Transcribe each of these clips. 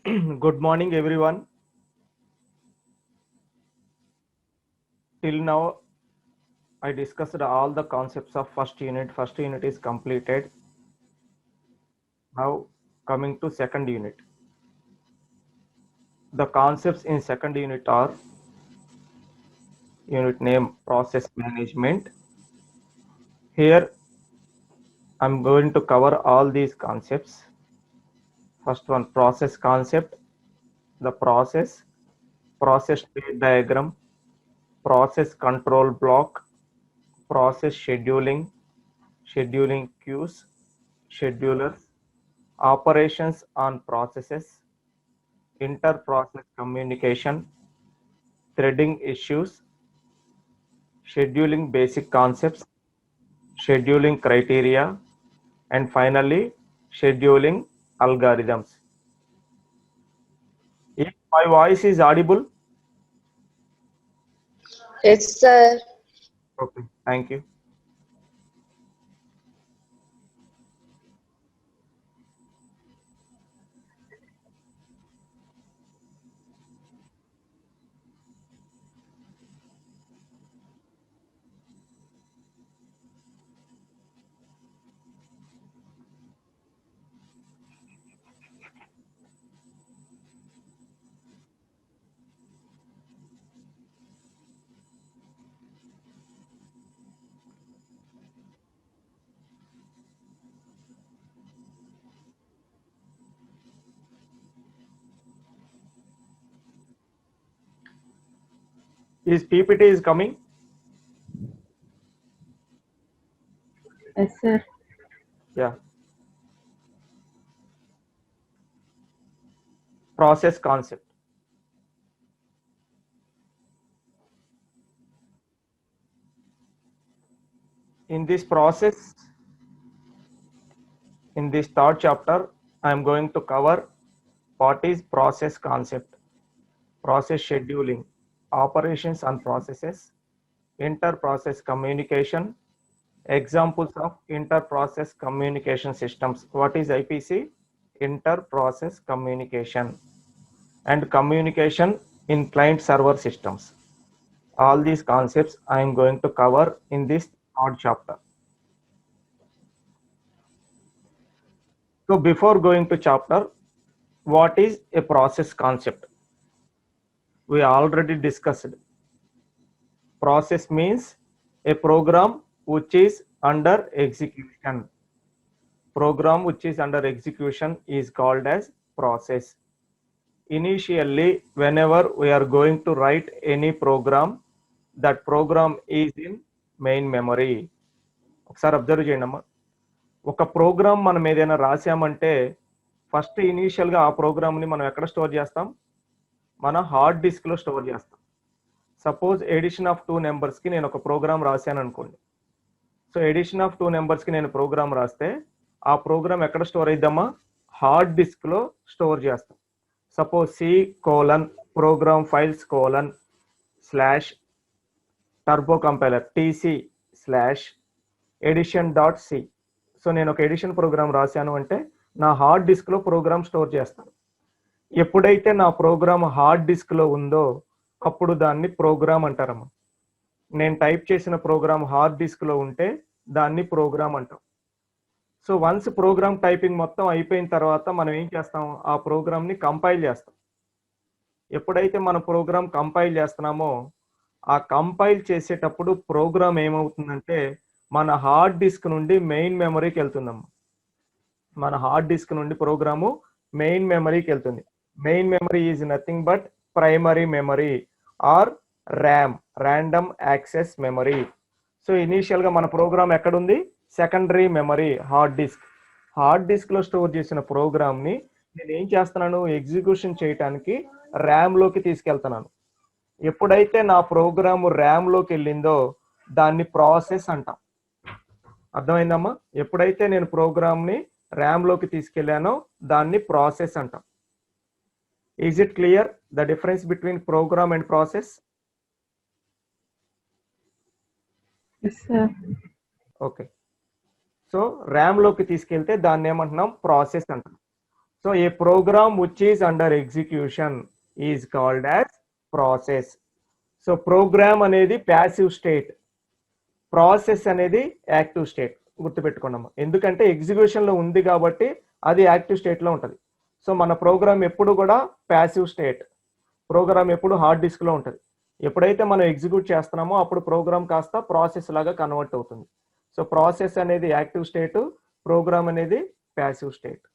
Good morning, everyone. Till now, I discussed all the concepts of first unit. First unit is completed. Now, coming to second unit. The concepts in second unit are unit name process management. Here, I'm going to cover all these concepts. First one, process concept, the process state diagram, process control block, process scheduling queues, schedulers, operations on processes, inter-process communication, threading issues, scheduling basic concepts, scheduling criteria, and finally, scheduling algorithms. If my voice is audible, Yes, sir. okay, thank you. Is PPT is coming? Yes, sir. Yeah. Process concept. In this process, in this third chapter, I am going to cover what is process concept, process scheduling, operations on processes, inter-process communication, examples of inter-process communication systems. What is IPC? Inter-process communication and communication in client-server systems. All these concepts I am going to cover in this third chapter. So before going to chapter, what is a process concept? We already discussed. Process means a program which is under execution. Program which is under execution is called as process. Initially, whenever we are going to write any program, that program is in main memory. ఒకసారి observe చేయండి అమ్మా. ఒక programme మనం ఏదైనా రాసామంటే first ఇనీషియల్గా ఆ ప్రోగ్రామ్ని మనం ఎక్కడ స్టోర్ చేస్తాం? మన హార్డ్ డిస్క్లో స్టోర్ చేస్తాం. సపోజ్ ఎడిషన్ ఆఫ్ 2 నెంబర్స్కి నేను ఒక ప్రోగ్రామ్ రాశాను అనుకోండి. సో ఎడిషన్ ఆఫ్ 2 నెంబర్స్కి నేను ప్రోగ్రామ్ రాస్తే ఆ ప్రోగ్రామ్ ఎక్కడ స్టోర్ అయిద్దమ్మా? హార్డ్ డిస్క్లో స్టోర్ చేస్తాం. Suppose C:, programme files : turbo compiler TC/edition.c. So నేను ఒక ఎడిషన్ ప్రోగ్రామ్ రాశాను అంటే నా హార్డ్ డిస్క్లో ప్రోగ్రామ్ స్టోర్ చేస్తాను. ఎప్పుడైతే నా ప్రోగ్రామ్ హార్డ్ డిస్క్లో ఉందో అప్పుడు దాన్ని ప్రోగ్రామ్ అంటారమ్మా. నేను టైప్ చేసిన ప్రోగ్రామ్ హార్డ్ డిస్క్లో ఉంటే దాన్ని ప్రోగ్రామ్ అంటాం. సో వన్స్ ప్రోగ్రామ్ టైపింగ్ మొత్తం అయిపోయిన తర్వాత మనం ఏం చేస్తాం? ఆ ప్రోగ్రామ్ని కంపైల్ చేస్తాం. ఎప్పుడైతే మనం ప్రోగ్రామ్ కంపైల్ చేస్తున్నామో ఆ కంపైల్ చేసేటప్పుడు ప్రోగ్రామ్ ఏమవుతుందంటే మన హార్డ్ డిస్క్ నుండి మెయిన్ మెమరీకి వెళ్తుందమ్మా. మన హార్డ్ డిస్క్ నుండి ప్రోగ్రాము మెయిన్ మెమరీకి వెళ్తుంది. Main memory is nothing but primary memory or RAM, random access memory. So ఇనీషియల్గా మన ప్రోగ్రామ్ ఎక్కడుంది? Secondary memory, hard disk. Hard డిస్క్లో స్టోర్ చేసిన ప్రోగ్రామ్ని నేను ఏం చేస్తున్నాను? ఎగ్జిక్యూషన్ చేయడానికి ర్యామ్లోకి తీసుకెళ్తున్నాను. ఎప్పుడైతే నా ప్రోగ్రాము ర్యామ్లోకి వెళ్ళిందో దాన్ని ప్రాసెస్ అంటాం. అర్థమైందమ్మా? ఎప్పుడైతే నేను ప్రోగ్రామ్ని ర్యామ్లోకి తీసుకెళ్ళానో దాన్ని ప్రాసెస్ అంటాం. Is it clear the difference between program and process? Yes, sir. Okay. So ర్యామ్లోకి తీసుకెళ్తే దాన్ని ఏమంటున్నాం? ప్రాసెస్ అంటాం. So a program which is under execution is called as process. So program అనేది ప్యాసివ్ స్టేట్, ప్రాసెస్ అనేది active state. గుర్తుపెట్టుకున్నాము, ఎందుకంటే execution లో ఉంది కాబట్టి అది యాక్టివ్ స్టేట్ లో ఉంటుంది. సో మన ప్రోగ్రామ్ ఎప్పుడు కూడా ప్యాసివ్ స్టేట్, ప్రోగ్రామ్ ఎప్పుడు హార్డ్ డిస్క్ లో ఉంటుంది. ఎప్పుడైతే మనం ఎగ్జిక్యూట్ చేస్తున్నామో అప్పుడు ప్రోగ్రామ్ కాస్త ప్రాసెస్ లాగా కన్వర్ట్ అవుతుంది. సో ప్రాసెస్ అనేది యాక్టివ్ స్టేట్, ప్రోగ్రామ్ అనేది passive state.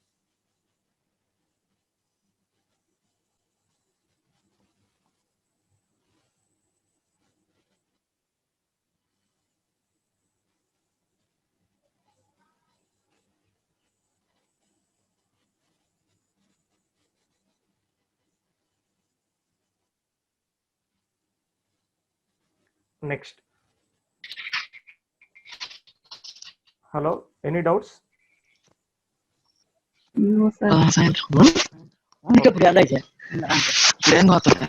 Next, hello, any doubts? No, sir. उनके पुराना है प्लेन होता है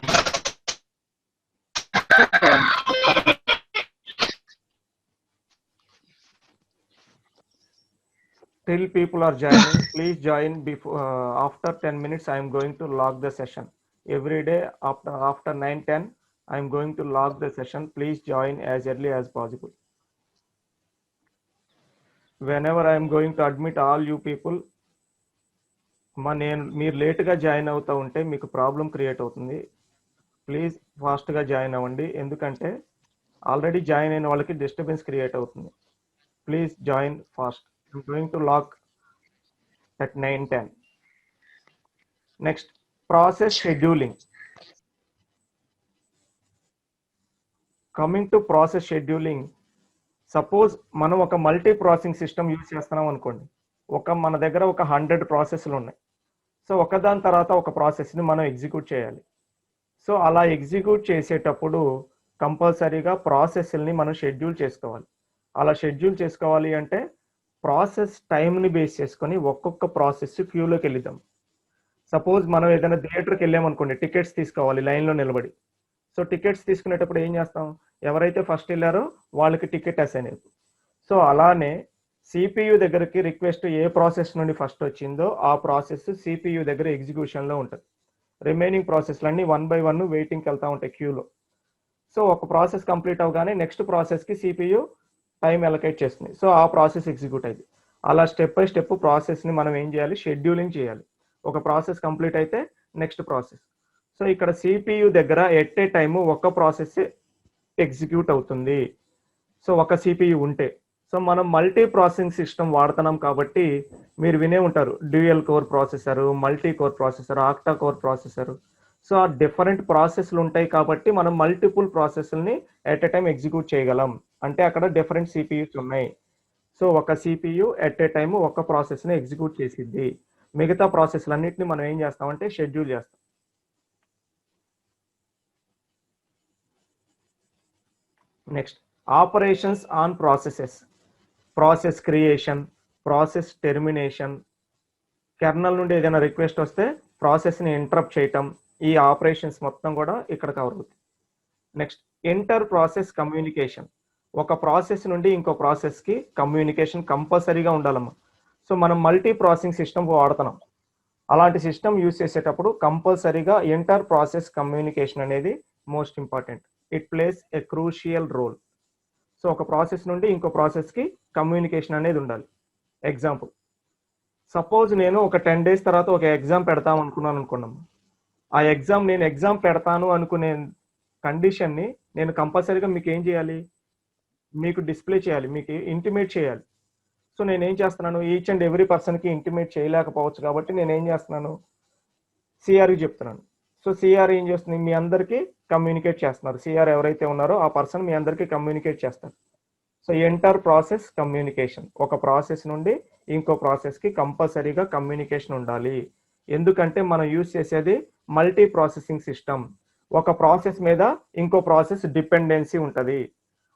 Till people are joining, please join before after 10 minutes. I am going to log the session every day after 9:10. I am going to log the session. Please join as early as possible. Whenever I am going to admit all you people, మీరు లేట్గా join అవుతూ ఉంటే మీకు problem create అవుతుంది. Please ఫాస్ట్గా join అవ్వండి, ఎందుకంటే already join అయిన వాళ్ళకి డిస్టర్బెన్స్ క్రియేట్ అవుతుంది. Please join fast. I'm going to log at 9:10. Next, process scheduling. Coming to process scheduling, suppose మనం ఒక మల్టీ ప్రాసెసింగ్ సిస్టమ్ యూజ్ చేస్తున్నాం అనుకోండి. మన దగ్గర ఒక 100 ప్రాసెస్లు ఉన్నాయి. సో ఒకదాని తర్వాత ఒక ప్రాసెస్ని మనం ఎగ్జిక్యూట్ చేయాలి. సో అలా ఎగ్జిక్యూట్ చేసేటప్పుడు కంపల్సరీగా ప్రాసెస్ని మనం షెడ్యూల్ చేసుకోవాలి. అలా షెడ్యూల్ చేసుకోవాలి అంటే ప్రాసెస్ టైంని బేస్ చేసుకొని ఒక్కొక్క ప్రాసెస్ క్యూలోకి వెళ్దాం. సపోజ్ మనం ఏదైనా థియేటర్కి వెళ్ళామనుకోండి, టికెట్స్ తీసుకోవాలి లైన్లో నిలబడి. సో టికెట్స్ తీసుకునేటప్పుడు ఏం చేస్తాం, ఎవరైతే ఫస్ట్ వెళ్ళారో వాళ్ళకి టికెట్ అసైన్ అవుతుంది. సో అలానే సిపియు దగ్గరికి రిక్వెస్ట్ ఏ ప్రాసెస్ నుండి ఫస్ట్ వచ్చిందో ఆ ప్రాసెస్ సిపియు దగ్గర ఎగ్జిక్యూషన్లో ఉంటుంది. రిమైనింగ్ ప్రాసెస్లన్నీ 1 by 1 వెయిటింగ్కి వెళ్తూ ఉంటాయి క్యూలో. సో ఒక ప్రాసెస్ కంప్లీట్ అవగానే నెక్స్ట్ ప్రాసెస్కి సిపియు టైం అలొకేట్ చేస్తుంది. సో ఆ ప్రాసెస్ ఎగ్జిక్యూట్ అయింది. అలా స్టెప్ బై స్టెప్ ప్రాసెస్ని మనం ఏం చేయాలి, షెడ్యూలింగ్ చేయాలి. ఒక ప్రాసెస్ కంప్లీట్ అయితే నెక్స్ట్ ప్రాసెస్. సో ఇక్కడ సిపియు దగ్గర ఎట్ ఏ టైము ఒక ప్రాసెస్ ఎగ్జిక్యూట్ అవుతుంది. సో ఒక సిపియు ఉంటే. సో మనం మల్టీ ప్రాసెసింగ్ సిస్టమ్ వాడుతున్నాం కాబట్టి మీరు వినే ఉంటారు, dual core processor, multi core processor, octa core processor. So ఆ డిఫరెంట్ ప్రాసెస్లు ఉంటాయి కాబట్టి మనం మల్టిపుల్ ప్రాసెస్ని ఎట్ ఎ టైం ఎగ్జిక్యూట్ చేయగలం. అంటే అక్కడ డిఫరెంట్ సిపియూస్ ఉన్నాయి. సో ఒక సిపియు ఎట్ ఏ టైం ఒక ప్రాసెస్ని ఎగ్జిక్యూట్ చేసిద్ది. మిగతా ప్రాసెస్లన్నింటినీ మనం ఏం చేస్తామంటే షెడ్యూల్ చేస్తాం. Next, operations on processes. Process creation, process termination, kernel నుండి ఏదైనా రిక్వెస్ట్ వస్తే ప్రాసెస్ని ఇంటరప్ట్ చేయటం, ఈ ఆపరేషన్స్ మొత్తం కూడా ఇక్కడ కవర్ అవుతుంది. Next, inter process communication. ఒక ప్రాసెస్ నుండి ఇంకో ప్రాసెస్కి కమ్యూనికేషన్ కంపల్సరీగా ఉండాలమ్మా. సో మనం మల్టీ ప్రాసెసింగ్ సిస్టమ్ వాడుతున్నాం. అలాంటి సిస్టమ్ యూజ్ చేసేటప్పుడు కంపల్సరీగా ఇంటర్ ప్రాసెస్ కమ్యూనికేషన్ అనేది most important. It plays a crucial role. So ఒక ప్రాసెస్ నుండి ఇంకో ప్రాసెస్కి కమ్యూనికేషన్ అనేది ఉండాలి. ఎగ్జాంపుల్, సపోజ్ నేను ఒక 10 days తర్వాత ఒక ఎగ్జామ్ పెడతాం అనుకున్నాము. ఆ నేను ఎగ్జామ్ పెడతాను అనుకునే కండిషన్ని నేను కంపల్సరీగా మీకు ఏం చేయాలి, మీకు డిస్ప్లే చేయాలి, మీకు ఇంటిమేట్ చేయాలి. సో నేను ఏం చేస్తున్నాను, ఈచ్ అండ్ ఎవ్రీ పర్సన్కి ఇంటిమేట్ చేయలేకపోవచ్చు కాబట్టి నేను ఏం చేస్తున్నాను, సిఆర్కి చెప్తున్నాను. సో సిఆర్ ఏం చేస్తుంది, మీ అందరికీ కమ్యూనికేట్ చేస్తున్నారు. సిఆర్ ఎవరైతే ఉన్నారో ఆ పర్సన్ మీ అందరికీ కమ్యూనికేట్ చేస్తారు. సో ఇంటర్ ప్రాసెస్ కమ్యూనికేషన్, ఒక ప్రాసెస్ నుండి ఇంకో ప్రాసెస్కి కంపల్సరీగా కమ్యూనికేషన్ ఉండాలి. ఎందుకంటే మనం యూజ్ చేసేది మల్టీ ప్రాసెసింగ్ సిస్టమ్. ఒక ప్రాసెస్ మీద ఇంకో ప్రాసెస్ డిపెండెన్సీ ఉంటుంది.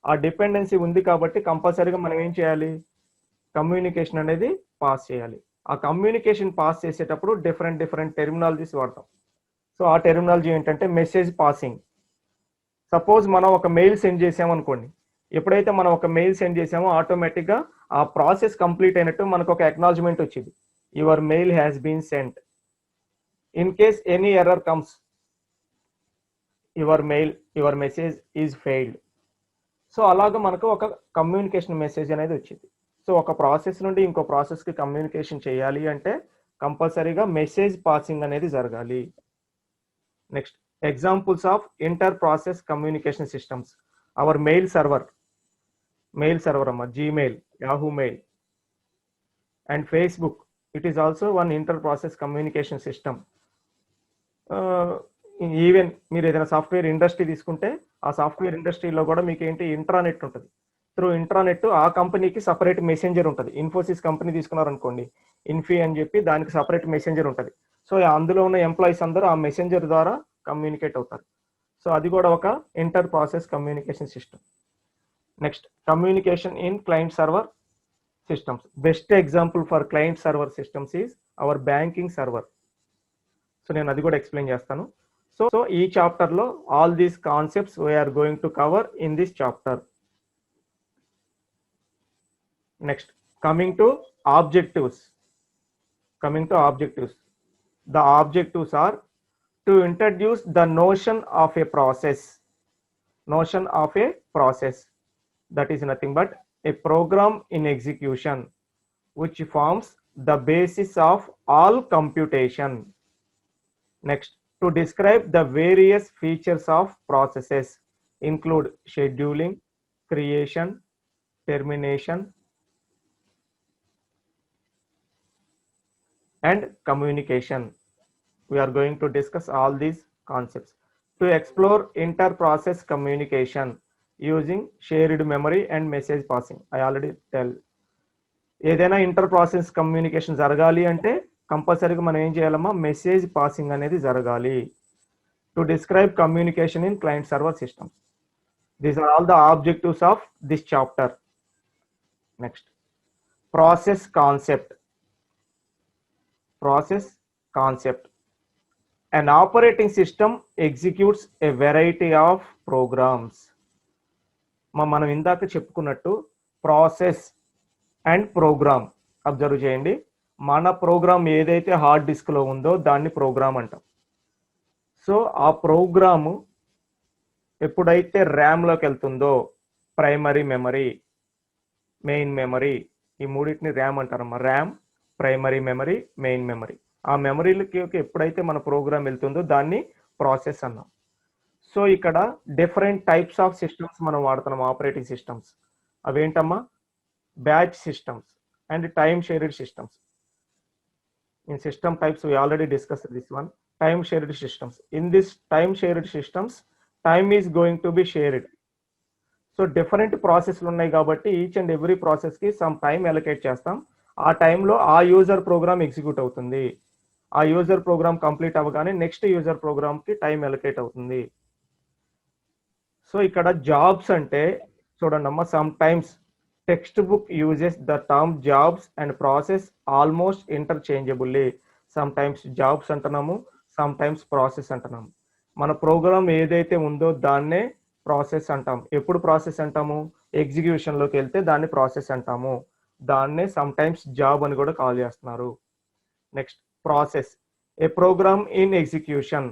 ఆ డిపెండెన్సీ ఉంది కాబట్టి కంపల్సరీగా మనం ఏం చేయాలి, కమ్యూనికేషన్ అనేది పాస్ చేయాలి. ఆ కమ్యూనికేషన్ పాస్ చేసేటప్పుడు డిఫరెంట్ టెర్మినాలజీస్ వాడతాం. సో ఆ టెర్మినాలజీ ఏంటంటే మెసేజ్ పాసింగ్. సపోజ్ మనం ఒక మెయిల్ సెండ్ చేసామనుకోండి, ఎప్పుడైతే మనం ఒక మెయిల్ సెండ్ చేసామో ఆటోమేటిక్గా ఆ ప్రాసెస్ కంప్లీట్ అయినట్టు మనకు ఒక అక్నాలజ్మెంట్ వచ్చింది, your mail has been sent. In case any error comes, your message is failed. So అలాగ మనకు ఒక కమ్యూనికేషన్ మెసేజ్ అనేది వచ్చింది. సో ఒక ప్రాసెస్ నుండి ఇంకో ప్రాసెస్కి కమ్యూనికేషన్ చేయాలి అంటే కంపల్సరీగా మెసేజ్ పాసింగ్ అనేది జరగాలి. Next, examples of inter process communication systems. Our mail server అమ్మ, Gmail, Yahoo mail and Facebook, it is also one inter process communication system. Even మీరు ఏదైనా సాఫ్ట్వేర్ ఇండస్ట్రీ తీసుకుంటే ఆ సాఫ్ట్వేర్ ఇండస్ట్రీలో కూడా మీకు ఏంటి ఇంట్రానెట్ ఉంటుంది. త్రూ ఇంట్రానెట్ ఆ కంపెనీకి సపరేట్ మెసెంజర్ ఉంటుంది. ఇన్ఫోసిస్ కంపెనీ తీసుకున్నారనుకోండి, ఇన్ఫీ అని చెప్పి దానికి సపరేట్ మెసెంజర్ ఉంటుంది. సో అందులో ఉన్న ఎంప్లాయీస్ అందరూ ఆ మెసెంజర్ ద్వారా కమ్యూనికేట్ అవుతారు. సో అది కూడా ఒక inter process communication system. Next, communication in client server systems. Best example for client server systems is our banking server. So నేను అది కూడా ఎక్స్ప్లెయిన్ చేస్తాను. సో ఈ చాప్టర్ లో all these concepts we are going to cover in this chapter. Next, coming to objectives. The objectives are to introduce the notion of a process. That is nothing but a program in execution which forms the basis of all computation. Next, to describe the various features of processes include scheduling, creation, termination, and communication. We are going to discuss all these concepts. To explore inter-process communication using shared memory and message passing. I already tell. ఏదైనా inter process communication జరగాలి అంటే కంపల్సరీగా మనం ఏం చేయాలమ్మా, message passing అనేది జరగాలి. To describe communication in client server systems. These are all the objectives of this chapter. Next, process concept. An operating system executes a variety of programs. మనం ఇందాక చెప్పుకున్నట్టు ప్రాసెస్ అండ్ ప్రోగ్రామ్ అబ్జర్వ్ చేయండి. మన programme ఏదైతే hard డిస్క్లో ఉందో దాన్ని programme అంటాం. సో ఆ ప్రోగ్రాము ఎప్పుడైతే ర్యామ్లోకి వెళ్తుందో, ప్రైమరీ మెమరీ, మెయిన్ మెమరీ, ఈ మూడింటిని ర్యామ్ అంటారమ్మా. RAM, primary memory, main memory. ఆ మెమరీలకి ఎప్పుడైతే మన ప్రోగ్రామ్ వెళ్తుందో దాన్ని ప్రాసెస్ అన్నాం. సో ఇక్కడ డిఫరెంట్ టైప్స్ ఆఫ్ సిస్టమ్స్ మనం వాడుతున్నాం ఆపరేటింగ్ సిస్టమ్స్. అవేంటమ్మా, batch systems and time shared systems. In system types we already discussed this one. Time shared systems. In this time shared systems, time is going to be shared. So different ప్రాసెస్లు ఉన్నాయి కాబట్టి each and every ప్రాసెస్కి some time allocate చేస్తాం. ఆ టైంలో ఆ user program execute అవుతుంది. ఆ యూజర్ ప్రోగ్రామ్ కంప్లీట్ అవ్వగానే నెక్స్ట్ యూజర్ ప్రోగ్రామ్కి టైం అలొకేట్ అవుతుంది. సో ఇక్కడ జాబ్స్ అంటే చూడండి అమ్మా, sometimes textbook uses the term jobs and process almost interchangeably. Sometimes jobs అంటున్నాము, సమ్ టైమ్స్ ప్రాసెస్ అంటున్నాము. మన ప్రోగ్రామ్ ఏదైతే ఉందో దాన్నే ప్రాసెస్ అంటాం. ఎప్పుడు ప్రాసెస్ అంటాము, ఎగ్జిక్యూషన్లోకి వెళ్తే దాన్ని ప్రాసెస్ అంటాము. దాన్నే సమ్ టైమ్స్ జాబ్ అని కూడా కాల్ చేస్తున్నారు. Next, process. A program in execution.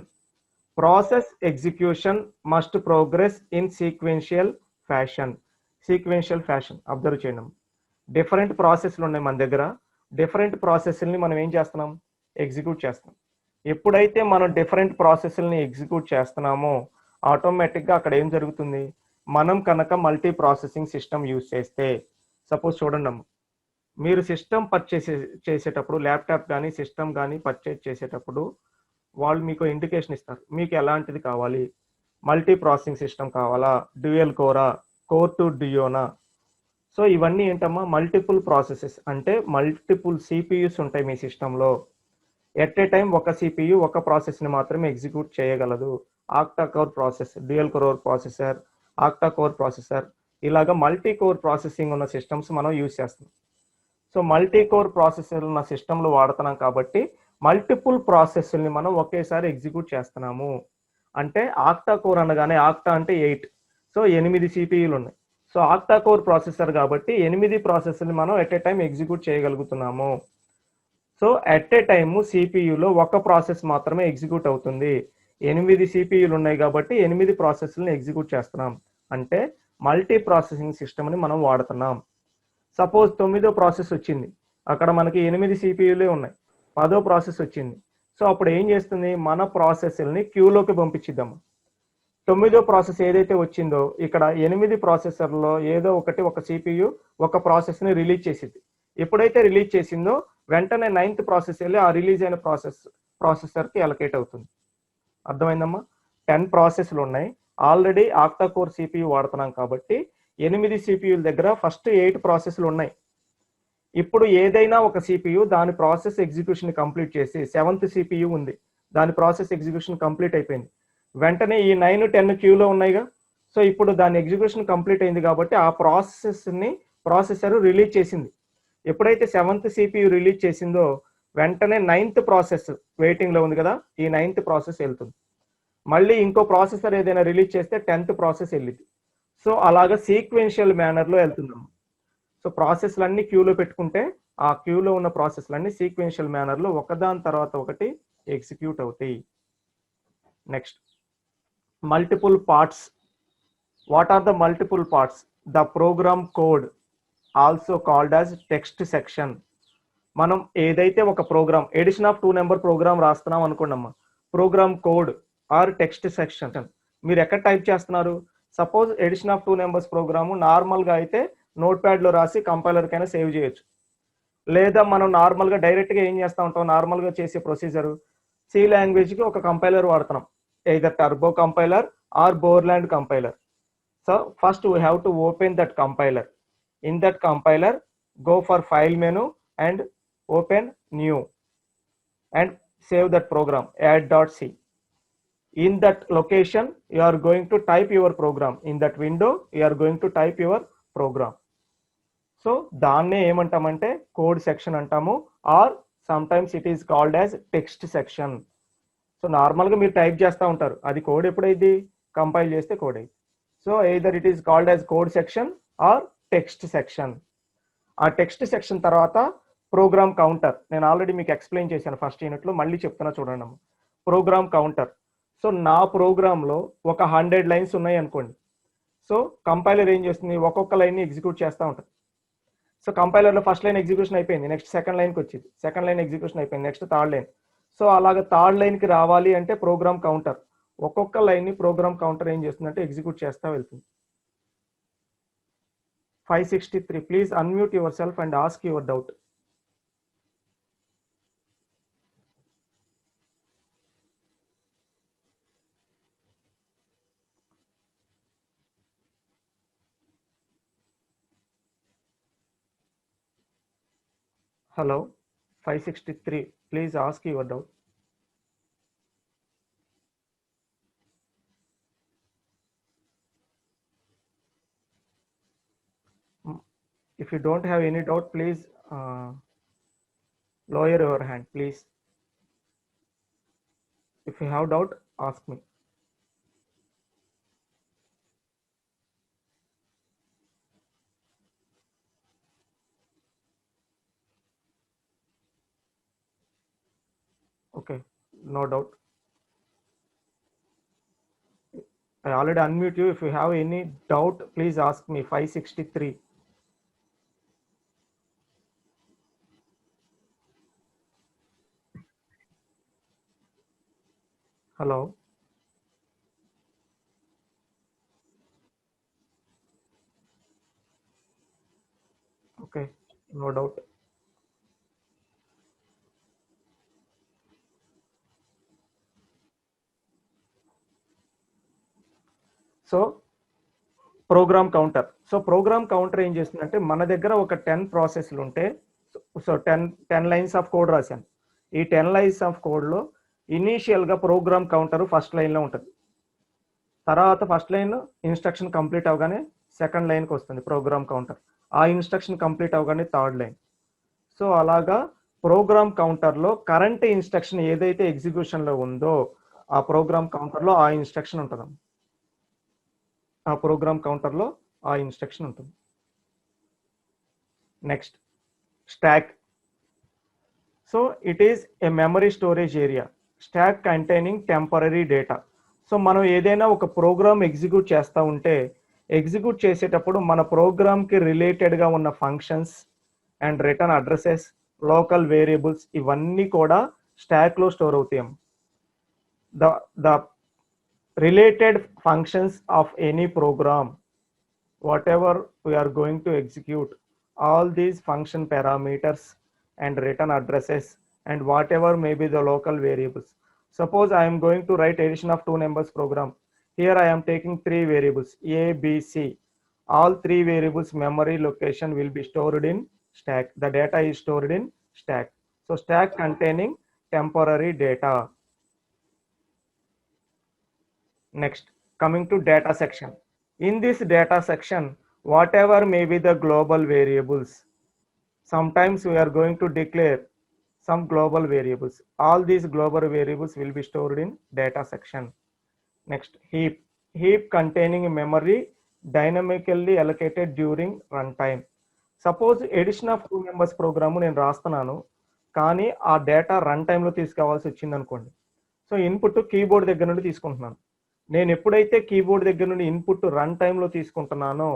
Process execution must progress in sequential fashion. Observe చేయడం. డిఫరెంట్ ప్రాసెస్లు ఉన్నాయి మన దగ్గర. డిఫరెంట్ ప్రాసెస్ని మనం ఏం చేస్తున్నాం, ఎగ్జిక్యూట్ చేస్తాం. ఎప్పుడైతే మనం డిఫరెంట్ ప్రాసెస్ని ఎగ్జిక్యూట్ చేస్తున్నామో ఆటోమేటిక్గా అక్కడ ఏం జరుగుతుంది, మనం కనుక మల్టీ ప్రాసెసింగ్ సిస్టమ్ యూజ్ చేస్తే, సపోజ్ చూడండి అమ్మ, మీరు సిస్టమ్ పర్చేస్ చేసేటప్పుడు, ల్యాప్టాప్ కానీ సిస్టమ్ కానీ పర్చేస్ చేసేటప్పుడు వాళ్ళు మీకు ఇండికేషన్ ఇస్తారు, మీకు ఎలాంటిది కావాలి, మల్టీ ప్రాసెసింగ్ సిస్టమ్ కావాలా, డ్యూయల్ కోరా, కోర్ టు డియోనా. సో ఇవన్నీ ఏంటమ్మా, మల్టిపుల్ ప్రాసెసెస్ అంటే మల్టిపుల్ సిపియూస్ ఉంటాయి మీ సిస్టంలో. ఎట్ ఏ టైం ఒక సిపియు ఒక ప్రాసెస్ని మాత్రమే ఎగ్జిక్యూట్ చేయగలదు. Octa core process, dual core processor, octa core processor, ఇలాగా మల్టీ కోర్ ప్రాసెసింగ్ ఉన్న సిస్టమ్స్ మనం యూజ్ చేస్తాం. సో మల్టీ కోర్ ప్రాసెసర్ ఉన్న సిస్టమ్లు వాడుతున్నాం కాబట్టి మల్టిపుల్ ప్రాసెస్ని మనం ఒకేసారి ఎగ్జిక్యూట్ చేస్తున్నాము. అంటే ఆక్టా కోర్ అనగానే, ఆక్టా అంటే 8, సో 8 సిపియూలు ఉన్నాయి. సో ఆక్టా కోర్ ప్రాసెసర్ కాబట్టి 8 ప్రాసెస్ని మనం ఎట్ ఏ టైం ఎగ్జిక్యూట్ చేయగలుగుతున్నాము. సో అట్ ఏ టైమ్ సిపియులో ఒక ప్రాసెస్ మాత్రమే ఎగ్జిక్యూట్ అవుతుంది. 8 సిపియులు ఉన్నాయి కాబట్టి 8 ప్రాసెస్లను ఎగ్జిక్యూట్ చేస్తున్నాం. అంటే మల్టీ ప్రాసెసింగ్ సిస్టమ్ని మనం వాడుతున్నాం. సపోజ్ 9వ ప్రాసెస్ వచ్చింది, అక్కడ మనకి 8 సిపియులే ఉన్నాయి, 10వ ప్రాసెస్ వచ్చింది. సో అప్పుడు ఏం చేస్తుంది, మన ప్రాసెస్ని క్యూలోకి పంపించిద్దాము. 9వ ప్రాసెస్ ఏదైతే వచ్చిందో ఇక్కడ 8 ప్రాసెసర్లో ఏదో ఒక సిపియు ఒక ప్రాసెస్ని రిలీజ్ చేసింది. ఎప్పుడైతే రిలీజ్ చేసిందో వెంటనే 9th ప్రాసెస్ వెళ్ళి ఆ రిలీజ్ అయిన ప్రాసెసర్కి అలొకేట్ అవుతుంది. అర్థమైందమ్మా? 10 ప్రాసెస్లు ఉన్నాయి, ఆల్రెడీ ఆక్టా కోర్ సిపియు వాడుతున్నాం కాబట్టి 8 సిపియుల దగ్గర ఫస్ట్ 8 ప్రాసెస్లు ఉన్నాయి. ఇప్పుడు ఏదైనా ఒక సిపియు దాని ప్రాసెస్ ఎగ్జిక్యూషన్ కంప్లీట్ చేసి 7th సిపియు ఉంది, దాని ప్రాసెస్ ఎగ్జిక్యూషన్ కంప్లీట్ అయిపోయింది. వెంటనే ఈ 9, 10 క్యూలో ఉన్నాయిగా. సో ఇప్పుడు దాని ఎగ్జిక్యూషన్ కంప్లీట్ అయింది కాబట్టి ఆ ప్రాసెసర్ రిలీజ్ చేసింది. ఎప్పుడైతే 7th సిపియు రిలీజ్ చేసిందో వెంటనే 9th ప్రాసెస్ వెయిటింగ్ లో ఉంది కదా, ఈ 9th ప్రాసెస్ వెళ్తుంది. మళ్ళీ ఇంకో ప్రాసెసర్ ఏదైనా రిలీజ్ చేస్తే 10th ప్రాసెస్ వెళ్ళింది. సో అలాగా సీక్వెన్షియల్ మేనర్ లో వెళ్తున్నాం. సో ప్రాసెస్లన్నీ క్యూలో పెట్టుకుంటే ఆ క్యూలో ఉన్న ప్రాసెస్లన్నీ సీక్వెన్షియల్ మేనర్ లో ఒకదాని తర్వాత ఒకటి ఎగ్జిక్యూట్ అవుతాయి. Next, multiple parts. What are the multiple parts? The program code also called as text section. మనం ఏదైతే ఒక program addition of 2 number program రాస్తున్నాం అనుకోండమ్మా, program code or text section మీరు ఎక్కడ టైప్ చేస్తున్నారు? Suppose addition of 2 numbers program నార్మల్గా అయితే నోట్ ప్యాడ్లో రాసి కంపైలర్కైనా సేవ్ చేయొచ్చు. లేదా మనం నార్మల్గా డైరెక్ట్గా ఏం చేస్తూ ఉంటాం, నార్మల్గా చేసే ప్రొసీజరు సి లాంగ్వేజ్కి ఒక కంపైలర్ వాడుతున్నాం, either turbo compiler or Borland compiler. So first we have to open that compiler. In that compiler, go for file menu and open new and save that program, add.c. In that location you are going to type your program. In that window you are going to type your program. So దాన్నే ఏమంటామంటే code section అంటాము, or sometimes it is called as text section. So నార్మల్గా మీరు type చేస్తూ ఉంటారు, అది code ఎప్పుడైంది, compile చేస్తే కోడ్ అయింది. So either it is called as code section or text section. ఆ టెక్స్ట్ సెక్షన్ తర్వాత ప్రోగ్రామ్ కౌంటర్. నేను ఆల్రెడీ మీకు ఎక్స్ప్లెయిన్ చేశాను ఫస్ట్ యూనిట్లో, మళ్ళీ చెప్తున్నా చూడండి అమ్మ. Program counter. సో నా ప్రోగ్రాంలో ఒక 100 లైన్స్ ఉన్నాయి అనుకోండి. సో కంపైలర్ ఏం చేస్తుంది, ఒక్కొక్క లైన్ని ఎగ్జిక్యూట్ చేస్తూ ఉంటుంది. సో కంపైలర్లో ఫస్ట్ లైన్ ఎగ్జిక్యూషన్ అయిపోయింది, నెక్స్ట్ సెకండ్ లైన్కి వచ్చింది, సెకండ్ లైన్ ఎగ్జిక్యూషన్ అయిపోయింది, నెక్స్ట్ థర్డ్ లైన్. సో అలాగే థర్డ్ లైన్కి రావాలి అంటే ప్రోగ్రామ్ కౌంటర్, ఒక్కొక్క లైన్ని ప్రోగ్రామ్ కౌంటర్ ఏం చేస్తుందంటే ఎగ్జిక్యూట్ చేస్తూ వెళ్తుంది. 563, please unmute your self and ask your doubt. Hello, 563, please ask your doubt. If you don't have any doubt, please lower your hand, please. If you have doubt, ask me. Okay, no doubt. I already unmute you. If you have any doubt, please ask me. 563. Hello. Okay, no doubt. So program counter. So program counter ఏం చేస్తుందంటే మన దగ్గర ఒక 10 ప్రాసెస్లు ఉంటే, so 10 lines of code రాశాను. ఈ 10 lines of కోడ్లో ఇనీషియల్గా ప్రోగ్రామ్ కౌంటర్ ఫస్ట్ లైన్లో ఉంటుంది. తర్వాత ఫస్ట్ లైన్ ఇన్స్ట్రక్షన్ కంప్లీట్ అవగానే సెకండ్ లైన్కి వస్తుంది ప్రోగ్రామ్ కౌంటర్. ఆ ఇన్స్ట్రక్షన్ కంప్లీట్ అవగానే థర్డ్ లైన్. సో అలాగా ప్రోగ్రామ్ కౌంటర్లో కరెంట్ ఇన్స్ట్రక్షన్ ఏదైతే ఎగ్జిక్యూషన్లో ఉందో ఆ ప్రోగ్రామ్ కౌంటర్లో ఆ ఇన్స్ట్రక్షన్ ఉంటుంది. ఆ ప్రోగ్రామ్ కౌంటర్లో ఆ ఇన్స్ట్రక్షన్ ఉంటుంది. Next, stock. So it is a memory storage area, stock containing temporary data. So మనం ఏదైనా ఒక ప్రోగ్రామ్ ఎగ్జిక్యూట్ చేస్తూ ఉంటే ఎగ్జిక్యూట్ చేసేటప్పుడు మన ప్రోగ్రామ్కి రిలేటెడ్గా ఉన్న functions and return addresses, local variables ఇవన్నీ కూడా స్టాక్లో స్టోర్ అవుతాయి. The related functions of any program, whatever we are going to execute, all these function parameters and return addresses and whatever may be the local variables. Suppose I am going to write addition of two numbers program. Here I am taking three variables a, b, c. All three variables memory location will be stored in stack. The data is stored in stack. So stack containing temporary data. Next, coming to data section. In this data section, whatever may be the global variables, sometimes we are going to declare some global variables. All these global variables will be stored in data section. Next, heap containing memory dynamically allocated during runtime. Suppose addition of two numbers program నేను రాస్తున్నాను, కానీ ఆ data run టైంలో తీసుకోవాల్సి వచ్చింది అనుకోండి. So input keyboard దగ్గర నుండి తీసుకుంటున్నాను. నేను ఎప్పుడైతే కీబోర్డ్ దగ్గర నుండి ఇన్పుట్ రన్ టైంలో తీసుకుంటున్నానో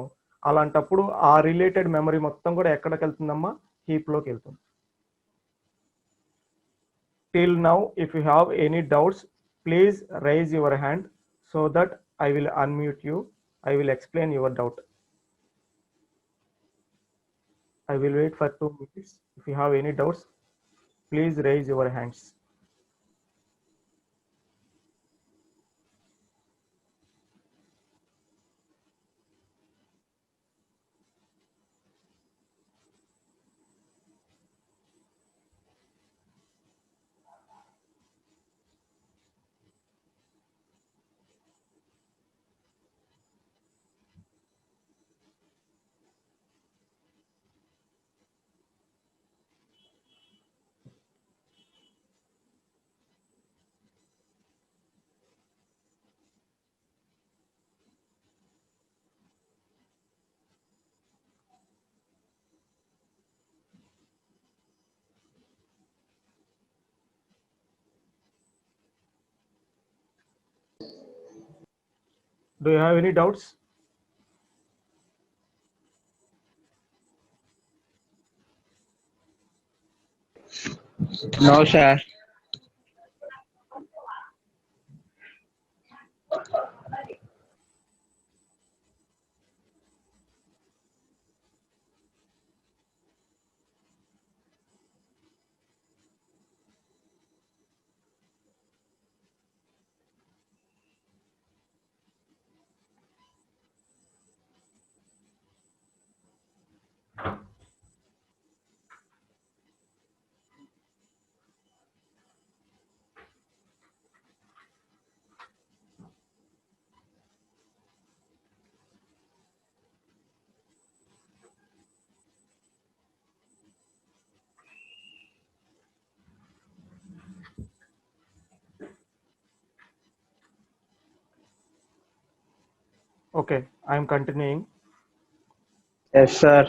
అలాంటప్పుడు ఆ రిలేటెడ్ మెమరీ మొత్తం కూడా ఎక్కడికి వెళ్తుందమ్మా, హీప్లోకి వెళ్తుంది. Till now if you have any doubts please rise your hand so that I will unmute you. I will explain your doubt. I will wait for 2 minutes. If you have any doubts, please raise your hands. Do you have any doubts? No, sir. Okay, I am continuing. Yes, sir.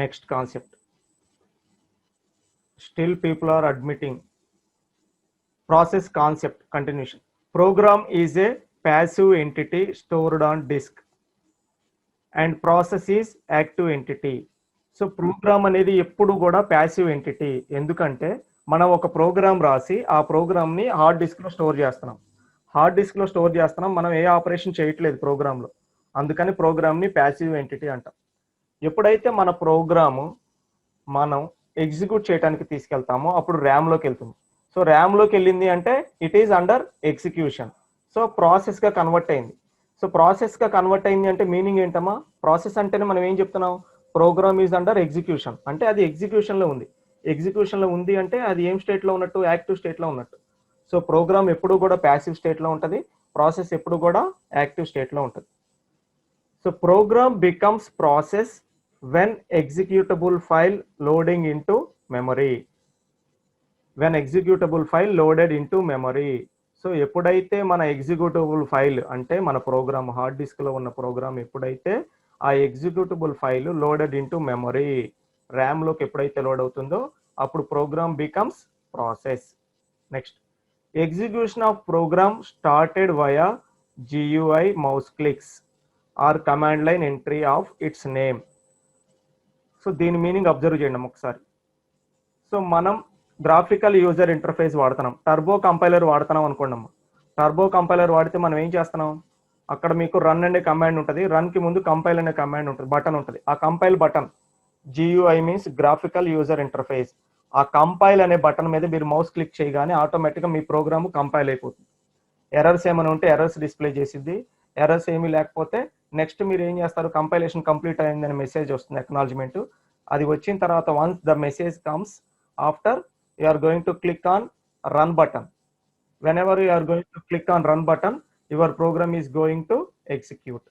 Next concept. Still people are admitting. Process concept continuation. Program is a passive entity stored on disk and process is active entity. So program అనేది ఎప్పుడు కూడా passive entity. ఎందుకంటే మనం ఒక programme రాసి ఆ ప్రోగ్రామ్ని hard డిస్క్లో స్టోర్ చేస్తున్నాం. హార్డ్ డిస్క్లో స్టోర్ చేస్తున్నాం, మనం ఏ ఆపరేషన్ చేయట్లేదు ప్రోగ్రాంలో. అందుకని ప్రోగ్రామ్ని ప్యాసివ్ ఎంటిటీ అంటాం. ఎప్పుడైతే మన ప్రోగ్రాము మనం ఎగ్జిక్యూట్ చేయడానికి తీసుకెళ్తామో అప్పుడు ర్యామ్లోకి వెళ్తుంది. సో ర్యామ్లోకి వెళ్ళింది అంటే it is under execution. So ప్రాసెస్గా కన్వర్ట్ అయింది. సో ప్రాసెస్గా కన్వర్ట్ అయింది అంటే మీనింగ్ ఏంటమ్మా? ప్రాసెస్ అంటేనే మనం ఏం చెప్తున్నాం? ప్రోగ్రామ్ ఈజ్ అండర్ ఎగ్జిక్యూషన్ అంటే అది ఎగ్జిక్యూషన్లో ఉంది. ఎగ్జిక్యూషన్లో ఉంది అంటే అది ఏం స్టేట్లో ఉన్నట్టు? యాక్టివ్ స్టేట్లో ఉన్నట్టు. సో ప్రోగ్రామ్ ఎప్పుడు కూడా ప్యాసివ్ స్టేట్లో ఉంటుంది, ప్రాసెస్ ఎప్పుడు కూడా యాక్టివ్ స్టేట్లో ఉంటుంది. So program becomes process when executable file loading into memory. When executable file loaded into memory. So ఎప్పుడైతే మన ఎగ్జిక్యూటబుల్ ఫైల్ అంటే మన ప్రోగ్రామ్ హార్డ్ డిస్క్లో ఉన్న ప్రోగ్రామ్ ఎప్పుడైతే ఆ executable file loaded into memory, ర్యామ్లోకి ఎప్పుడైతే లోడ్ అవుతుందో అప్పుడు program becomes process. Next, execution of program started via GUI mouse clicks or command line entry of its name. So దీని మీనింగ్ అబ్జర్వ్ చేయండి ఒకసారి. సో మనం గ్రాఫికల్ యూజర్ ఇంటర్ఫేస్ వాడుతున్నాం, turbo compiler వాడుతున్నాం అనుకోండి. టర్బో కంపైలర్ వాడితే మనం ఏం చేస్తున్నాం, అక్కడ మీకు రన్ అనే కమాండ్ ఉంటుంది, రన్కి ముందు కంపైల్ అనే కమాండ్ ఉంటుంది, బటన్ ఉంటుంది. ఆ compile button GUI means graphical user interface. ఆ కంపైల్ అనే బటన్ మీద మీరు మౌస్ క్లిక్ చేయగానే ఆటోమేటిక్గా మీ ప్రోగ్రామ్ కంపైల్ అయిపోతుంది. ఎర్రర్స్ ఏమైనా ఉంటే ఎర్రర్స్ డిస్ప్లే చేసిద్ది, ఎర్రర్స్ ఏమీ లేకపోతే నెక్స్ట్ మీరు ఏం చేస్తారు, కంపైలేషన్ కంప్లీట్ అయిందని మెసేజ్ వస్తుంది, అక్నాలజ్మెంట్. అది వచ్చిన తర్వాత once the message comes after you are going to click on run button. whenever you are going to click on run button, your program is going to execute.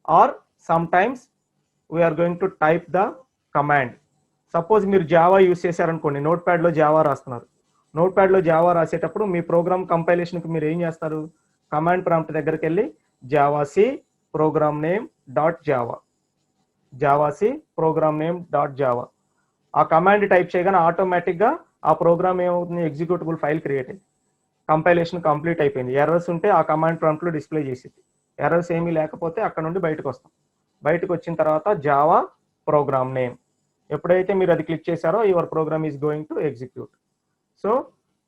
Or sometimes we are going to type the command. Suppose మీరు Java use చేశారనుకోండి, note ప్యాడ్లో Java రాస్తున్నారు. Note ప్యాడ్లో Java రాసేటప్పుడు మీ programme కంపైలేషన్కి మీరు ఏం చేస్తారు, command prompt దగ్గరికి వెళ్ళి javac program name dot Java, javac program name dot Java ఆ కమాండ్ టైప్ చేయగానే ఆటోమేటిక్గా ఆ ప్రోగ్రామ్ ఏమవుతుంది, ఎగ్జిక్యూటబుల్ ఫైల్ క్రియేట్ అయింది, కంపైలేషన్ కంప్లీట్ అయిపోయింది. ఎర్రర్స్ ఉంటే ఆ కమాండ్ ప్రాంప్ట్లో డిస్ప్లే చేసింది, ఎర్రర్స్ ఏమీ లేకపోతే అక్కడ నుండి బయటకు వస్తాం. బయటకు వచ్చిన తర్వాత జావా ప్రోగ్రామ్ నేమ్, ఎప్పుడైతే మీరు అది క్లిక్ చేశారో your program is going to execute. So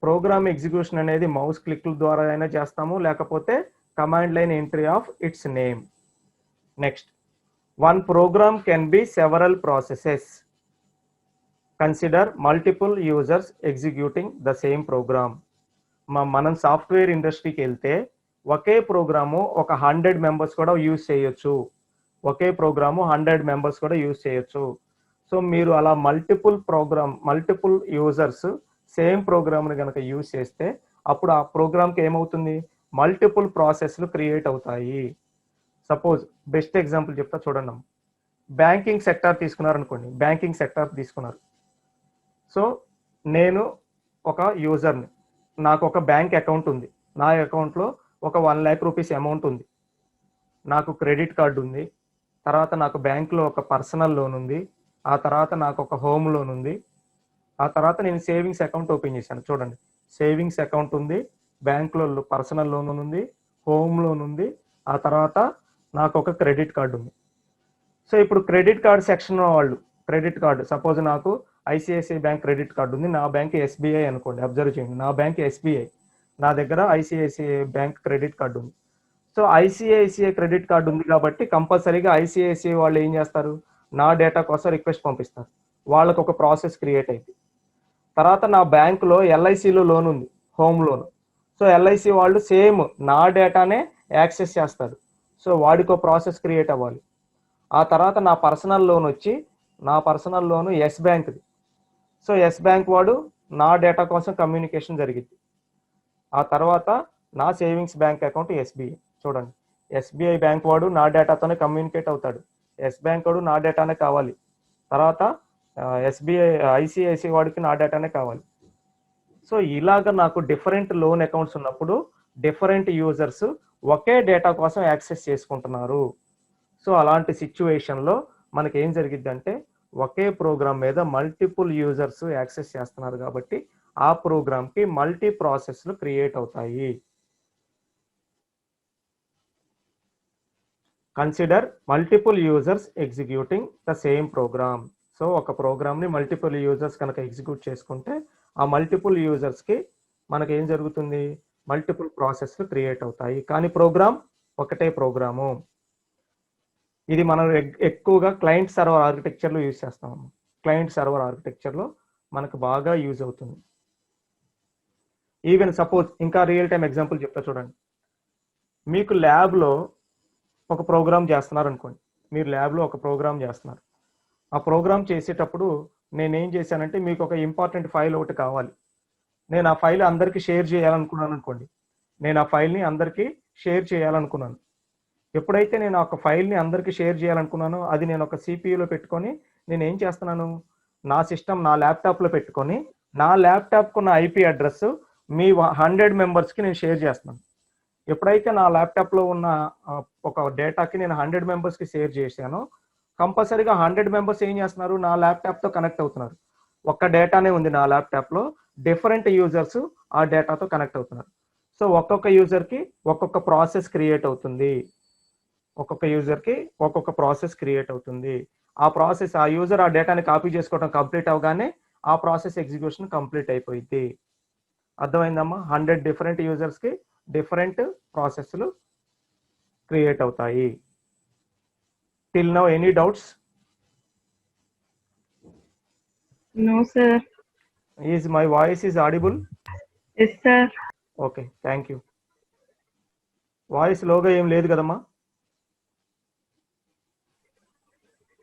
program execution అనేది మౌస్ క్లిక్ల ద్వారా అయినా చేస్తాము, లేకపోతే command line entry of its name. Next, one program can be several processes. Consider multiple users executing the same program. మనం software ఇండస్ట్రీకి వెళ్తే ఒకే programme ఒక 100 మెంబర్స్ కూడా యూజ్ చేయొచ్చు, ఒకే ప్రోగ్రాము 100 మెంబర్స్ కూడా యూజ్ చేయొచ్చు. సో మీరు అలా మల్టిపుల్ యూజర్స్ సేమ్ ప్రోగ్రామ్ని కనుక యూజ్ చేస్తే అప్పుడు ఆ ప్రోగ్రామ్కి ఏమవుతుంది, మల్టిపుల్ ప్రాసెస్లు క్రియేట్ అవుతాయి. సపోజ్ బెస్ట్ ఎగ్జాంపుల్ చెప్తా చూడండి. బ్యాంకింగ్ సెక్టార్ తీసుకున్నారనుకోండి, బ్యాంకింగ్ సెక్టార్ తీసుకున్నారు. సో నేను ఒక యూజర్ని, నాకు ఒక బ్యాంక్ అకౌంట్ ఉంది, నా అకౌంట్లో ఒక 1 lakh రూపీస్ అమౌంట్ ఉంది, నాకు క్రెడిట్ కార్డు ఉంది, తర్వాత నాకు బ్యాంకులో ఒక పర్సనల్ లోన్ ఉంది, ఆ తర్వాత నాకు ఒక హోమ్ లోన్ ఉంది, ఆ తర్వాత నేను సేవింగ్స్ అకౌంట్ ఓపెన్ చేశాను. చూడండి, సేవింగ్స్ అకౌంట్ ఉంది, బ్యాంకులో పర్సనల్ లోన్ ఉంది, హోమ్ లోన్ ఉంది, ఆ తర్వాత నాకు ఒక క్రెడిట్ కార్డు ఉంది. సో ఇప్పుడు క్రెడిట్ కార్డు సెక్షన్ వాళ్ళు, క్రెడిట్ కార్డు సపోజ్ నాకు ICICI బ్యాంక్ క్రెడిట్ కార్డు ఉంది, నా బ్యాంక్ SBI అనుకోండి, అబ్జర్వ్ చేయండి, నా బ్యాంక్ SBI, నా దగ్గర ICICI బ్యాంక్ క్రెడిట్ కార్డు ఉంది. సో ICICI క్రెడిట్ కార్డు ఉంది కాబట్టి కంపల్సరీగా ICICI వాళ్ళు ఏం చేస్తారు, నా డేటా కోసం రిక్వెస్ట్ పంపిస్తారు, వాళ్ళకు ఒక ప్రాసెస్ క్రియేట్ అయింది. తర్వాత నా బ్యాంకులో LICలో లోన్ ఉంది, హోమ్ లోన్. సో LIC వాళ్ళు సేమ్ నా డేటానే యాక్సెస్ చేస్తారు, సో వాడికో ప్రాసెస్ క్రియేట్ అవ్వాలి. ఆ తర్వాత నా పర్సనల్ లోన్ వచ్చి, నా పర్సనల్ లోను ఎస్ బ్యాంక్ది, సో ఎస్ బ్యాంక్ వాడు నా డేటా కోసం కమ్యూనికేషన్ జరిగింది. ఆ తర్వాత నా సేవింగ్స్ బ్యాంక్ అకౌంట్ SBI, చూడండి SBI బ్యాంక్ వాడు నా డేటాతోనే కమ్యూనికేట్ అవుతాడు, ఎస్ బ్యాంక్ వాడు నా డేటానే కావాలి, తర్వాత ICICI వాడికి నా డేటానే కావాలి. సో ఇలాగ నాకు డిఫరెంట్ లోన్ అకౌంట్స్ ఉన్నప్పుడు డిఫరెంట్ యూజర్స్ ఒకే డేటా కోసం యాక్సెస్ చేసుకుంటున్నారు. సో అలాంటి సిచ్యువేషన్లో మనకి ఏం జరిగిద్దంటే ఒకే ప్రోగ్రామ్ మీద మల్టిపుల్ యూజర్స్ యాక్సెస్ చేస్తున్నారు కాబట్టి ఆ ప్రోగ్రామ్కి మల్టీ ప్రాసెస్లు క్రియేట్ అవుతాయి. Consider multiple users executing the same programme. So ఒక ప్రోగ్రామ్ని మల్టిపుల్ యూజర్స్ కనుక ఎగ్జిక్యూట్ చేసుకుంటే ఆ మల్టిపుల్ యూజర్స్కి మనకి ఏం జరుగుతుంది, మల్టిపుల్ ప్రాసెస్లు క్రియేట్ అవుతాయి. కానీ ప్రోగ్రామ్ ఒకటే ప్రోగ్రాము. ఇది మనం ఎక్కువగా క్లయింట్ సర్వర్ ఆర్కిటెక్చర్లో యూజ్ చేస్తాము. క్లయింట్ సర్వర్ ఆర్కిటెక్చర్లో మనకు బాగా యూజ్ అవుతుంది. ఈవెన్ సపోజ్ ఇంకా రియల్ టైం ఎగ్జాంపుల్ చెప్తా చూడండి. మీకు ల్యాబ్లో ఒక ప్రోగ్రామ్ చేస్తున్నారు అనుకోండి, మీరు ల్యాబ్లో ఒక ప్రోగ్రామ్ చేస్తున్నారు. ఆ ప్రోగ్రామ్ చేసేటప్పుడు నేనేం చేశానంటే మీకు ఒక ఇంపార్టెంట్ ఫైల్ ఒకటి కావాలి, నేను ఆ ఫైల్ అందరికీ షేర్ చేయాలనుకున్నాను అనుకోండి, నేను ఆ ఫైల్ని అందరికీ షేర్ చేయాలనుకున్నాను. ఎప్పుడైతే నేను ఒక ఫైల్ని అందరికీ షేర్ చేయాలనుకున్నానో అది నేను ఒక CPUలో పెట్టుకొని నేను ఏం చేస్తున్నాను, నా సిస్టమ్ నా ల్యాప్టాప్లో పెట్టుకొని నా ల్యాప్టాప్కున్న IP అడ్రస్ మీ 100 మెంబర్స్కి నేను షేర్ చేస్తున్నాను. ఎప్పుడైతే నా ల్యాప్టాప్లో ఉన్న ఒక డేటాకి నేను 100 మెంబర్స్కి షేర్ చేశానో కంపల్సరీగా 100 మెంబర్స్ ఏం చేస్తున్నారు, నా ల్యాప్టాప్తో కనెక్ట్ అవుతున్నారు. ఒక్క డేటానే ఉంది నా ల్యాప్టాప్లో, డిఫరెంట్ యూజర్స్ ఆ డేటాతో కనెక్ట్ అవుతున్నారు. సో ఒక్కొక్క యూజర్కి ఒక్కొక్క ప్రాసెస్ క్రియేట్ అవుతుంది, ఒక్కొక్క యూజర్కి ఒక్కొక్క ప్రాసెస్ క్రియేట్ అవుతుంది. ఆ ప్రాసెస్, ఆ యూజర్ ఆ డేటాని కాపీ చేసుకోవడం కంప్లీట్ అవగానే ఆ ప్రాసెస్ ఎగ్జిక్యూషన్ కంప్లీట్ అయిపోయింది. అర్థమైందమ్మా? 100 డిఫరెంట్ యూజర్స్కి డిఫరెంట్ ప్రాసెస్లు క్రియేట్ అవుతాయి. Till now any doubts? No, sir. Is my voice is audible? Yes, sir. Okay, thank you. Voice లోగా ఏం లేదు కదమ్మా?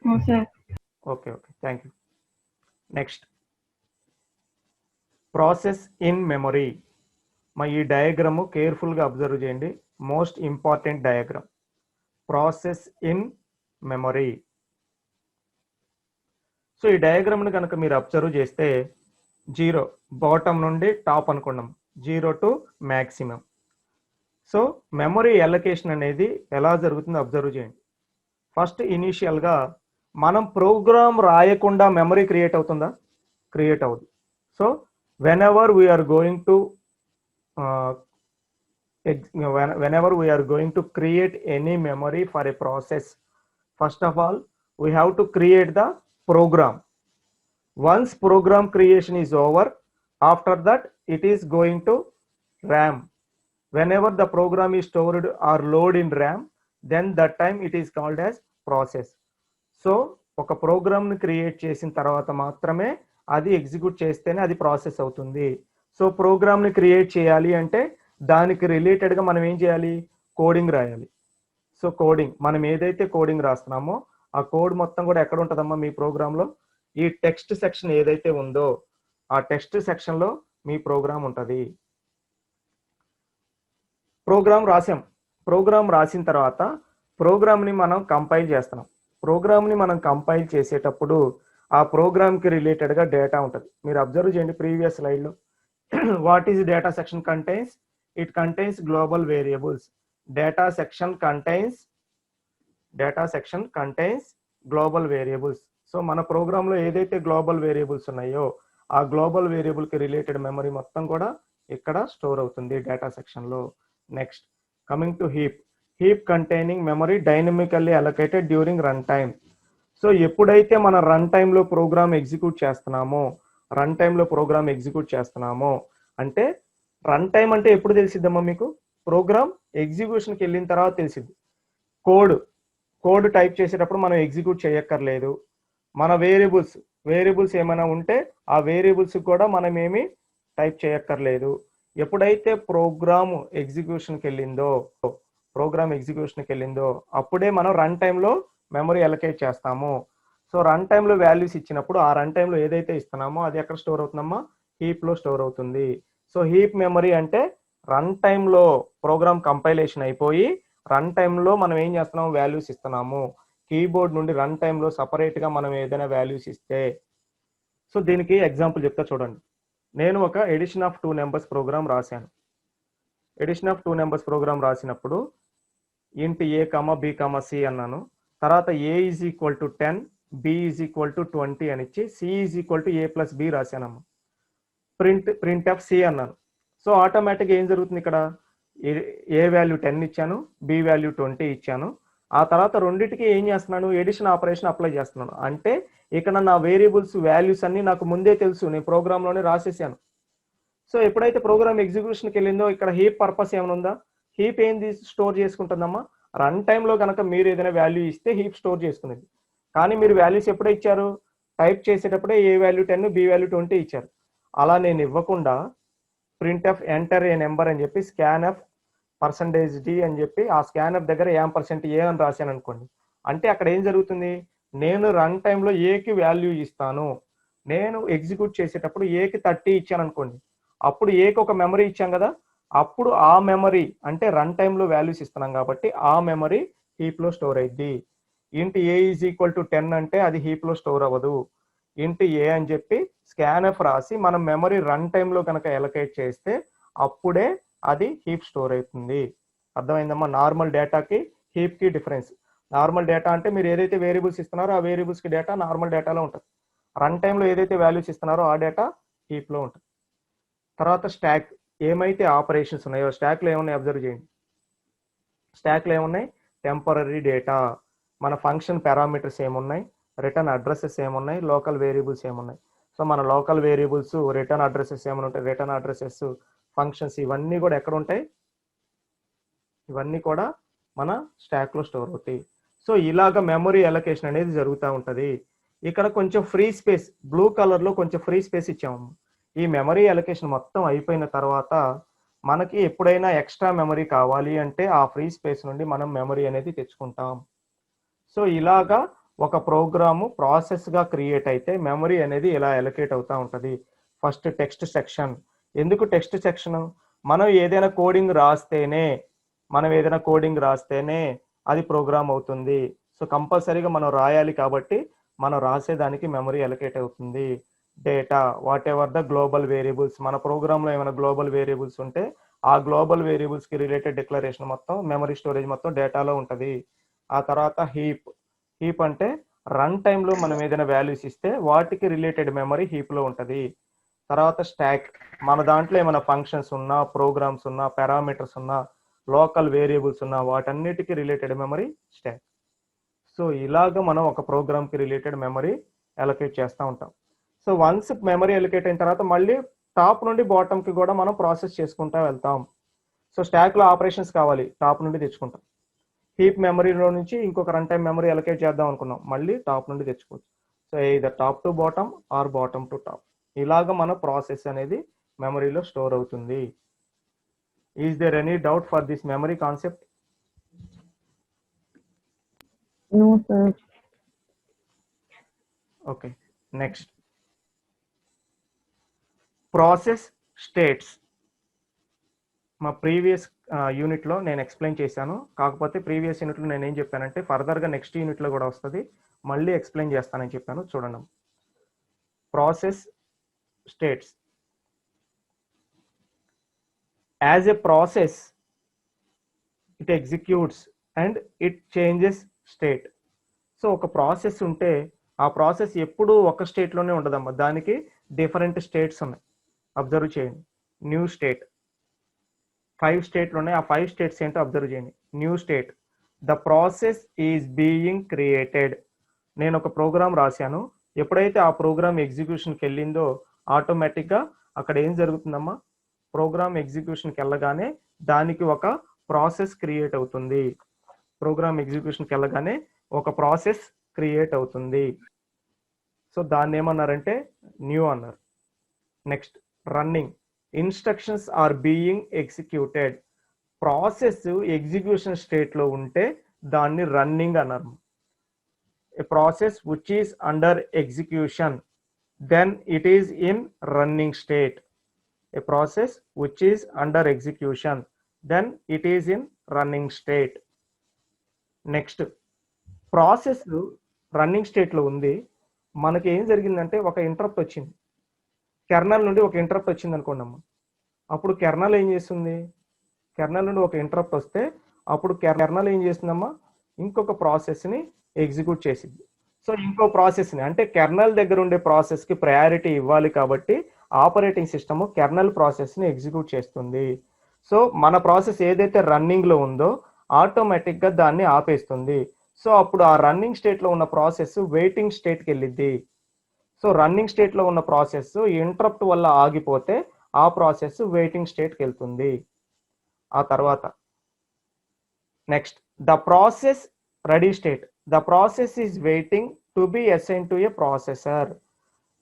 No, sir. Okay okay, thank you. Next, process in memory. మా ఈ డయాగ్రాము కేర్ఫుల్గా observe చేయండి, most important diagram. Process in memory. So ఈ డయాగ్రామ్ని కనుక మీరు అబ్జర్వ్ చేస్తే 0 బాటమ్ నుండి టాప్ అనుకున్నాం, 0 to maximum. So memory allocation అనేది ఎలా జరుగుతుందో అబ్జర్వ్ చేయండి. ఫస్ట్ ఇనీషియల్గా మనం ప్రోగ్రామ్ రాయకుండా మెమరీ క్రియేట్ అవుతుందా? క్రియేట్ అవుతుంది. So whenever we are going to create any memory for a process, first of all we have to create the program. Once program creation is over, after that it is going to RAM. Whenever the program is stored or loaded in RAM, then that time it is called as process. So ఒక ప్రోగ్రామ్ని create చేసిన తర్వాత మాత్రమే అది execute చేస్తేనే అది process అవుతుంది. So ప్రోగ్రామ్ని క్రియేట్ చేయాలి అంటే దానికి రిలేటెడ్గా మనం ఏం చేయాలి? కోడింగ్ రాయాలి. సో కోడింగ్, మనం ఏదైతే కోడింగ్ రాస్తున్నామో ఆ కోడ్ మొత్తం కూడా ఎక్కడ ఉంటుందమ్మా మీ ప్రోగ్రాంలో? ఈ టెక్స్ట్ సెక్షన్ ఏదైతే ఉందో ఆ టెక్స్ట్ సెక్షన్లో మీ ప్రోగ్రామ్ ఉంటుంది. ప్రోగ్రామ్ రాసాం, ప్రోగ్రామ్ రాసిన తర్వాత ప్రోగ్రామ్ని మనం కంపైల్ చేస్తున్నాం. ప్రోగ్రామ్ని మనం కంపైల్ చేసేటప్పుడు ఆ ప్రోగ్రామ్కి రిలేటెడ్గా డేటా ఉంటుంది. మీరు అబ్జర్వ్ చేయండి ప్రీవియస్ స్లైడ్లో. What is data section contains? It contains global variables. Data section contains global variables. So మన ప్రోగ్రాంలో ఏదైతే గ్లోబల్ వేరియబుల్స్ ఉన్నాయో ఆ గ్లోబల్ వేరియబుల్కి రిలేటెడ్ మెమరీ మొత్తం కూడా ఇక్కడ స్టోర్ అవుతుంది డేటా సెక్షన్లో. Next, coming to heap. Heap containing memory dynamically allocated during run time. So ఎప్పుడైతే మన రన్ టైంలో ప్రోగ్రామ్ ఎగ్జిక్యూట్ చేస్తున్నామో అంటే రన్ టైం అంటే ఎప్పుడు తెలిసిద్దమ్మా మీకు? ప్రోగ్రామ్ ఎగ్జిక్యూషన్కి వెళ్ళిన తర్వాత తెలిసిద్ది. కోడ్ టైప్ చేసేటప్పుడు మనం ఎగ్జిక్యూట్ చేయక్కర్లేదు. మన వేరియబుల్స్ ఏమైనా ఉంటే ఆ వేరియబుల్స్ కూడా మనం ఏమి టైప్ చేయక్కర్లేదు. ఎప్పుడైతే ప్రోగ్రామ్ ఎగ్జిక్యూషన్కి వెళ్ళిందో అప్పుడే మనం రన్ టైంలో మెమరీ అలొకేట్ చేస్తాము. సో రన్ టైంలో వాల్యూస్ ఇచ్చినప్పుడు ఆ రన్ టైంలో ఏదైతే ఇస్తున్నామో అది ఎక్కడ స్టోర్ అవుతుందమ్మా? హీప్లో స్టోర్ అవుతుంది. సో హీప్ మెమరీ అంటే రన్ టైంలో ప్రోగ్రామ్ కంపైలేషన్ అయిపోయి రన్ టైంలో మనం ఏం చేస్తున్నాము? వాల్యూస్ ఇస్తున్నాము. కీబోర్డ్ నుండి రన్ టైంలో సపరేట్గా మనం ఏదైనా వాల్యూస్ ఇస్తే, సో దీనికి ఎగ్జాంపుల్ చెప్తా చూడండి. నేను ఒక ఎడిషన్ ఆఫ్ 2 నెంబర్స్ ప్రోగ్రామ్ రాశాను. ఎడిషన్ ఆఫ్ 2 నెంబర్స్ ప్రోగ్రామ్ రాసినప్పుడు int a comma b comma c అన్నాను. తర్వాత a is equal to 10, b is equal to 20 అని ఇచ్చి c is equal to a plus b రాశానమ్మా. ప్రింట్ ఆఫ్ సి అన్నాను. So ఆటోమేటిక్గా ఏం జరుగుతుంది ఇక్కడ? ఏ వాల్యూ 10 ఇచ్చాను, బి వాల్యూ 20 ఇచ్చాను. ఆ తర్వాత రెండింటికి ఏం చేస్తున్నాను? ఎడిషన్ ఆపరేషన్ అప్లై చేస్తున్నాను. అంటే ఇక్కడ నా వేరియబుల్స్ వాల్యూస్ అన్ని నాకు ముందే తెలుసు, నేను ప్రోగ్రాంలోనే రాసేసాను. సో ఎప్పుడైతే ప్రోగ్రామ్ ఎగ్జిక్యూషన్కి వెళ్ళిందో ఇక్కడ హీప్ పర్పస్ ఏమైనా ఉందా? హీప్ ఏంది స్టోర్ చేసుకుంటుందమ్మా? రన్ టైంలో కనుక మీరు ఏదైనా వాల్యూ ఇస్తే హీప్ స్టోర్ చేసుకునేది. కానీ మీరు వాల్యూస్ ఎప్పుడే ఇచ్చారు? టైప్ చేసేటప్పుడే ఏ వాల్యూ 10, బి వాల్యూ 20 ఇచ్చారు. అలా నేను ఇవ్వకుండా print of enter a number అని చెప్పి స్కాన్ఎఫ్ %d అని చెప్పి ఆ స్కాన్ఎఫ్ దగ్గర %a అని రాశాను అనుకోండి. అంటే అక్కడ ఏం జరుగుతుంది? నేను రన్ టైంలో ఏకి వాల్యూ ఇస్తాను. నేను ఎగ్జిక్యూట్ చేసేటప్పుడు ఏకి 30 ఇచ్చాను అనుకోండి. అప్పుడు ఏకి ఒక మెమరీ ఇచ్చాం కదా, అప్పుడు ఆ మెమరీ అంటే రన్ టైంలో వాల్యూస్ ఇస్తున్నాం కాబట్టి ఆ మెమరీ హీప్లో స్టోర్ అయ్యిద్ది. ఇంట్ ఏ ఈజ్ ఈక్వల్ టు 10 అంటే అది హీప్లో స్టోర్ అవ్వదు. ఇంట్ ఏ అని చెప్పి స్కాన్ఎఫ్ రాసి మనం మెమరీ రన్ టైంలో కనుక ఎలకేట్ చేస్తే అప్పుడే అది హీప్ స్టోర్ అవుతుంది. అర్థమైందమ్మా? నార్మల్ డేటాకి హీప్కి డిఫరెన్స్. నార్మల్ డేటా అంటే మీరు ఏదైతే వేరియబుల్స్ ఇస్తున్నారో ఆ వేరియబుల్స్కి డేటా నార్మల్ డేటాలో ఉంటుంది. రన్ టైంలో ఏదైతే వాల్యూస్ ఇస్తున్నారో ఆ డేటా హీప్లో ఉంటుంది. తర్వాత స్టాక్, ఏమైతే ఆపరేషన్స్ ఉన్నాయో స్టాక్లో ఏమున్నాయి అబ్జర్వ్ చేయండి. స్టాక్లో ఏమున్నాయి, టెంపరరీ డేటా, మన ఫంక్షన్ పారామీటర్స్ ఏమున్నాయి, రిటర్న్ అడ్రసెస్ ఏమున్నాయి, లోకల్ వేరియబుల్స్ ఏమున్నాయి. సో మన లోకల్ వేరియబుల్స్, రిటర్న్ అడ్రసెస్ ఏమైనా ఉంటాయి, రిటర్న్ అడ్రసెస్, ఫంక్షన్స్ ఇవన్నీ కూడా ఎక్కడ ఉంటాయి, ఇవన్నీ కూడా మన స్టాక్లో స్టోర్ అవుతాయి. సో ఇలాగ మెమరీ అలొకేషన్ అనేది జరుగుతూ ఉంటుంది. ఇక్కడ కొంచెం ఫ్రీ స్పేస్, బ్లూ కలర్లో కొంచెం ఫ్రీ స్పేస్ ఇచ్చాము. ఈ మెమరీ అలొకేషన్ మొత్తం అయిపోయిన తర్వాత మనకి ఎప్పుడైనా ఎక్స్ట్రా మెమరీ కావాలి అంటే ఆ ఫ్రీ స్పేస్ నుండి మనం మెమరీ అనేది తెచ్చుకుంటాం. సో ఇలాగా ఒక ప్రోగ్రాము ప్రాసెస్గా క్రియేట్ అయితే మెమరీ అనేది ఇలా అలొకేట్ అవుతూ ఉంటుంది. First text section. ఎందుకు టెక్స్ట్ సెక్షన్? మనం ఏదైనా కోడింగ్ రాస్తేనే అది ప్రోగ్రామ్ అవుతుంది. సో కంపల్సరీగా మనం రాయాలి కాబట్టి మనం రాసేదానికి మెమరీ అలొకేట్ అవుతుంది. Data, what ever the global variables, మన ప్రోగ్రాంలో ఏమైనా గ్లోబల్ వేరియబుల్స్ ఉంటే ఆ గ్లోబల్ వేరియబుల్స్కి రిలేటెడ్ డిక్లరేషన్ మొత్తం మెమరీ స్టోరేజ్ మొత్తం డేటాలో ఉంటుంది. ఆ తర్వాత హీప్ అంటే రన్ టైంలో మనం ఏదైనా వాల్యూస్ ఇస్తే వాటికి రిలేటెడ్ మెమరీ హీప్లో ఉంటుంది. తర్వాత స్టాక్, మన దాంట్లో ఏమైనా ఫంక్షన్స్ ఉన్నా, ప్రోగ్రామ్స్ ఉన్నా, పారామీటర్స్ ఉన్నా, లోకల్ వేరియబుల్స్ ఉన్నా వాటన్నిటికీ రిలేటెడ్ మెమరీ స్టాక్. సో ఇలాగ మనం ఒక ప్రోగ్రామ్కి రిలేటెడ్ మెమరీ అలొకేట్ చేస్తూ ఉంటాం. సో వన్స్ మెమరీ అలొకేట్ అయిన తర్వాత మళ్ళీ టాప్ నుండి బాటమ్కి కూడా మనం ప్రాసెస్ చేసుకుంటూ వెళ్తాం. సో స్టాక్లో ఆపరేషన్స్ కావాలి, టాప్ నుండి తెచ్చుకుంటాం. హీప్ మెమరీలో నుంచి ఇంకొక రన్ టైం మెమరీ అలొకేట్ చేద్దాం అనుకున్నాం, మళ్ళీ టాప్ నుండి తెచ్చుకోవచ్చు. So either top to bottom or bottom to top, ఇలాగ మన ప్రాసెస్ అనేది మెమరీలో స్టోర్ అవుతుంది. Is there any doubt for this memory concept? No, sir. Okay, next process states. మా ప్రీవియస్ యూనిట్లో నేను ఎక్స్ప్లెయిన్ చేశాను, కాకపోతే ప్రీవియస్ యూనిట్లో నేను ఏం చెప్పానంటే ఫర్దర్గా నెక్స్ట్ యూనిట్లో కూడా వస్తుంది, మళ్ళీ ఎక్స్ప్లెయిన్ చేస్తానని చెప్పాను. చూడండి, process states. As a process it executes and it changes state. So ఒక ప్రాసెస్ ఉంటే ఆ ప్రాసెస్ ఎప్పుడూ ఒక స్టేట్లోనే ఉండదమ్మా, దానికి డిఫరెంట్ స్టేట్స్ ఉన్నాయి. అబ్జర్వ్ చేయండి. న్యూ స్టేట్, 5 స్టేట్లు ఉన్నాయి. ఆ 5 స్టేట్స్ ఏంటో అబ్జర్వ్ చేయండి. New state, the process is being created. నేను ఒక ప్రోగ్రామ్ రాశాను, ఎప్పుడైతే ఆ ప్రోగ్రామ్ ఎగ్జిక్యూషన్కి వెళ్ళిందో ఆటోమేటిక్గా అక్కడ ఏం జరుగుతుందమ్మా, ప్రోగ్రామ్ ఎగ్జిక్యూషన్కి వెళ్ళగానే దానికి ఒక ప్రాసెస్ క్రియేట్ అవుతుంది. ప్రోగ్రామ్ ఎగ్జిక్యూషన్కి వెళ్ళగానే ఒక ప్రాసెస్ క్రియేట్ అవుతుంది. సో దాన్ని ఏమన్నారంటే న్యూ అన్నారు. Next running, instructions are being executed. Process execution స్టేట్లో ఉంటే దాన్ని రన్నింగ్ అన్నారు. A process which is under execution then it is in running state. A process which is under execution then it is in running state. Next process running స్టేట్లో ఉంది, మనకి ఏం జరిగిందంటే ఒక ఇంటరప్ట్ వచ్చింది, కెర్నల్ నుండి ఒక ఇంటరప్ట్ వచ్చింది అనుకోండి అమ్మ. అప్పుడు కెర్నల్ ఏం చేస్తుంది, కెర్నల్ నుండి ఒక ఇంటరప్ట్ వస్తే అప్పుడు కెర్నల్ ఏం చేస్తుందమ్మా, ఇంకొక ప్రాసెస్ని ఎగ్జిక్యూట్ చేసింది. సో ఇంకో ప్రాసెస్ని అంటే కెర్నల్ దగ్గర ఉండే ప్రాసెస్కి ప్రయారిటీ ఇవ్వాలి కాబట్టి ఆపరేటింగ్ సిస్టమ్ కెర్నల్ ప్రాసెస్ని ఎగ్జిక్యూట్ చేస్తుంది. సో మన ప్రాసెస్ ఏదైతే రన్నింగ్లో ఉందో ఆటోమేటిక్గా దాన్ని ఆపేస్తుంది. సో అప్పుడు ఆ రన్నింగ్ స్టేట్లో ఉన్న ప్రాసెస్ వెయిటింగ్ స్టేట్కి వెళ్ళిద్ది. సో రన్నింగ్ స్టేట్లో ఉన్న ప్రాసెస్ ఇంటరప్ట్ వల్ల ఆగిపోతే ఆ ప్రాసెస్ వెయిటింగ్ స్టేట్కి వెళ్తుంది. ఆ తర్వాత next the process ready state, the process is waiting to B assign to A processor.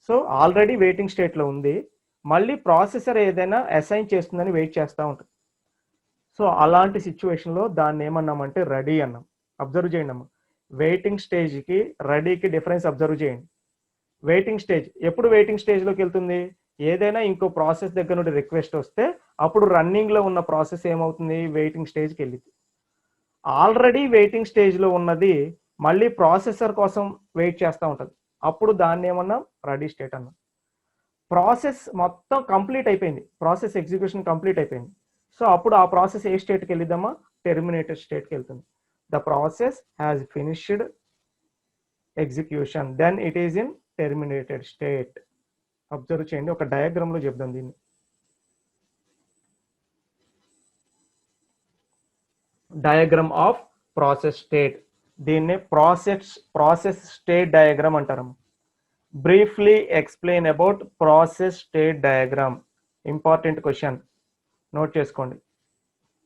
So already waiting స్టేట్లో ఉంది, మళ్ళీ ప్రాసెసర్ ఏదైనా అసైన్ చేస్తుందని వెయిట్ చేస్తూ ఉంటుంది. సో అలాంటి సిచ్యువేషన్లో దాన్ని ఏమన్నామంటే రెడీ అన్నాం. అబ్జర్వ్ చేయండి అమ్మ, వెయిటింగ్ స్టేజ్కి రెడీకి డిఫరెన్స్ అబ్జర్వ్ చేయండి. వెయిటింగ్ స్టేజ్ ఎప్పుడు వెయిటింగ్ స్టేజ్లోకి వెళ్తుంది, ఏదైనా ఇంకో ప్రాసెస్ దగ్గర నుండి రిక్వెస్ట్ వస్తే అప్పుడు రన్నింగ్లో ఉన్న ప్రాసెస్ ఏమవుతుంది, వెయిటింగ్ స్టేజ్కి వెళ్ళింది. ఆల్రెడీ వెయిటింగ్ స్టేజ్లో ఉన్నది మళ్ళీ ప్రాసెసర్ కోసం వెయిట్ చేస్తూ ఉంటుంది, అప్పుడు దాన్ని ఏమన్నాం రెడీ స్టేట్ అన్నాం. ప్రాసెస్ మొత్తం కంప్లీట్ అయిపోయింది, ప్రాసెస్ ఎగ్జిక్యూషన్ కంప్లీట్ అయిపోయింది. సో అప్పుడు ఆ ప్రాసెస్ ఏ స్టేట్కి వెళ్ళిద్దామా, టెర్మినేటెడ్ స్టేట్కి వెళ్తుంది. the process has finished execution, then it is in terminated state. Observe చేయండి, ఒక డయాగ్రామ్ లో చెప్దాం దీన్ని. డయాగ్రామ్ ఆఫ్ ప్రాసెస్ స్టేట్, దీన్ని ప్రాసెస్ స్టేట్ డయాగ్రామ్ అంటారు. Briefly explain about process state diagram. Important question, note చేసుకోండి,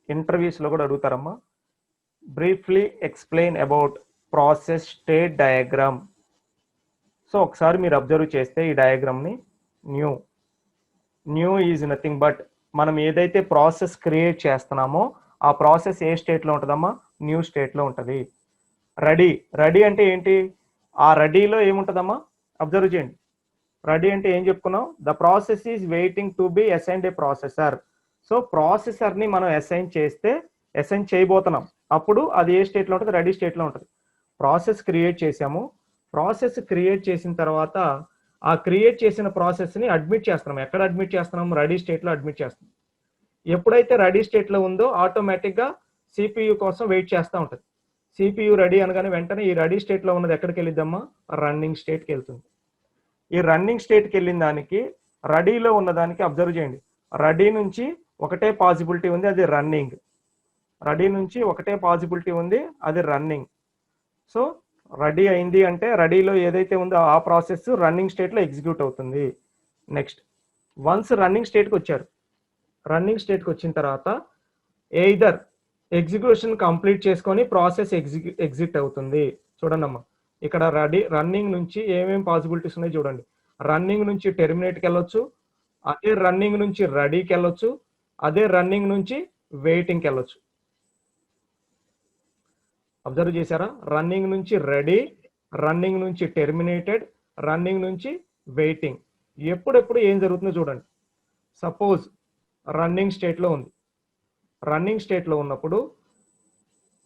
ఇంటర్వ్యూస్ లో కూడా అడుగుతారమ్మా. Briefly explain about process state diagram. So ఒకసారి మీరు అబ్జర్వ్ చేస్తే ఈ డయాగ్రామ్ని, న్యూ ఈజ్ నథింగ్ బట్ మనం ఏదైతే ప్రాసెస్ క్రియేట్ చేస్తున్నామో ఆ ప్రాసెస్ ఏ స్టేట్లో ఉంటుందమ్మా, న్యూ స్టేట్లో ఉంటుంది. రెడీ అంటే ఏంటి, ఆ రెడీలో ఏముంటుందమ్మా, అబ్జర్వ్ చేయండి. రెడీ అంటే ఏం చెప్పుకున్నాం, the process is waiting to be assigned a processor. So ప్రాసెసర్ని మనం అసైన్ చేయబోతున్నాం, అప్పుడు అది ఏ స్టేట్లో ఉంటుంది, రెడీ స్టేట్లో ఉంటుంది. ప్రాసెస్ క్రియేట్ చేసాము, ప్రాసెస్ క్రియేట్ చేసిన తర్వాత ఆ క్రియేట్ చేసిన ప్రాసెస్ని అడ్మిట్ చేస్తున్నాం. ఎక్కడ అడ్మిట్ చేస్తున్నాం, రెడీ స్టేట్లో అడ్మిట్ చేస్తున్నాం. ఎప్పుడైతే రెడీ స్టేట్లో ఉందో ఆటోమేటిక్గా సిపియు కోసం వెయిట్ చేస్తూ ఉంటుంది. సిపియు రెడీ అనగానే వెంటనే ఈ రెడీ స్టేట్లో ఉన్నది ఎక్కడికి వెళ్ళిద్దమ్మా, రన్నింగ్ స్టేట్కి వెళ్తుంది. ఈ రన్నింగ్ స్టేట్కి వెళ్ళిన దానికి, రెడీలో ఉన్నదానికి అబ్జర్వ్ చేయండి, రెడీ నుంచి ఒకటే పాసిబిలిటీ ఉంది, అది రన్నింగ్. రెడీ నుంచి ఒకటే పాసిబిలిటీ ఉంది, అది రన్నింగ్. సో రెడీ అయింది అంటే రెడీలో ఏదైతే ఉందో ఆ ప్రాసెస్ రన్నింగ్ స్టేట్లో ఎగ్జిక్యూట్ అవుతుంది. నెక్స్ట్, వన్స్ రన్నింగ్ స్టేట్కి వచ్చారు, రన్నింగ్ స్టేట్కి వచ్చిన తర్వాత ఎయిదర్ ఎగ్జిక్యూషన్ కంప్లీట్ చేసుకొని ప్రాసెస్ ఎగ్జిట్ అవుతుంది. చూడండి అమ్మా, ఇక్కడ రన్నింగ్ నుంచి ఏమేమి పాసిబిలిటీస్ ఉన్నాయి చూడండి. రన్నింగ్ నుంచి టెర్మినేట్కి వెళ్ళొచ్చు, అదే రన్నింగ్ నుంచి రెడీకి వెళ్ళొచ్చు, అదే రన్నింగ్ నుంచి వెయిటింగ్కి వెళ్ళొచ్చు. అబ్జర్వ్ చేశారా, రన్నింగ్ నుంచి రెడీ, రన్నింగ్ నుంచి టెర్మినేటెడ్, రన్నింగ్ నుంచి వెయిటింగ్. ఎప్పుడెప్పుడు ఏం జరుగుతుందో చూడండి. సపోజ్ రన్నింగ్ స్టేట్లో ఉంది, రన్నింగ్ స్టేట్లో ఉన్నప్పుడు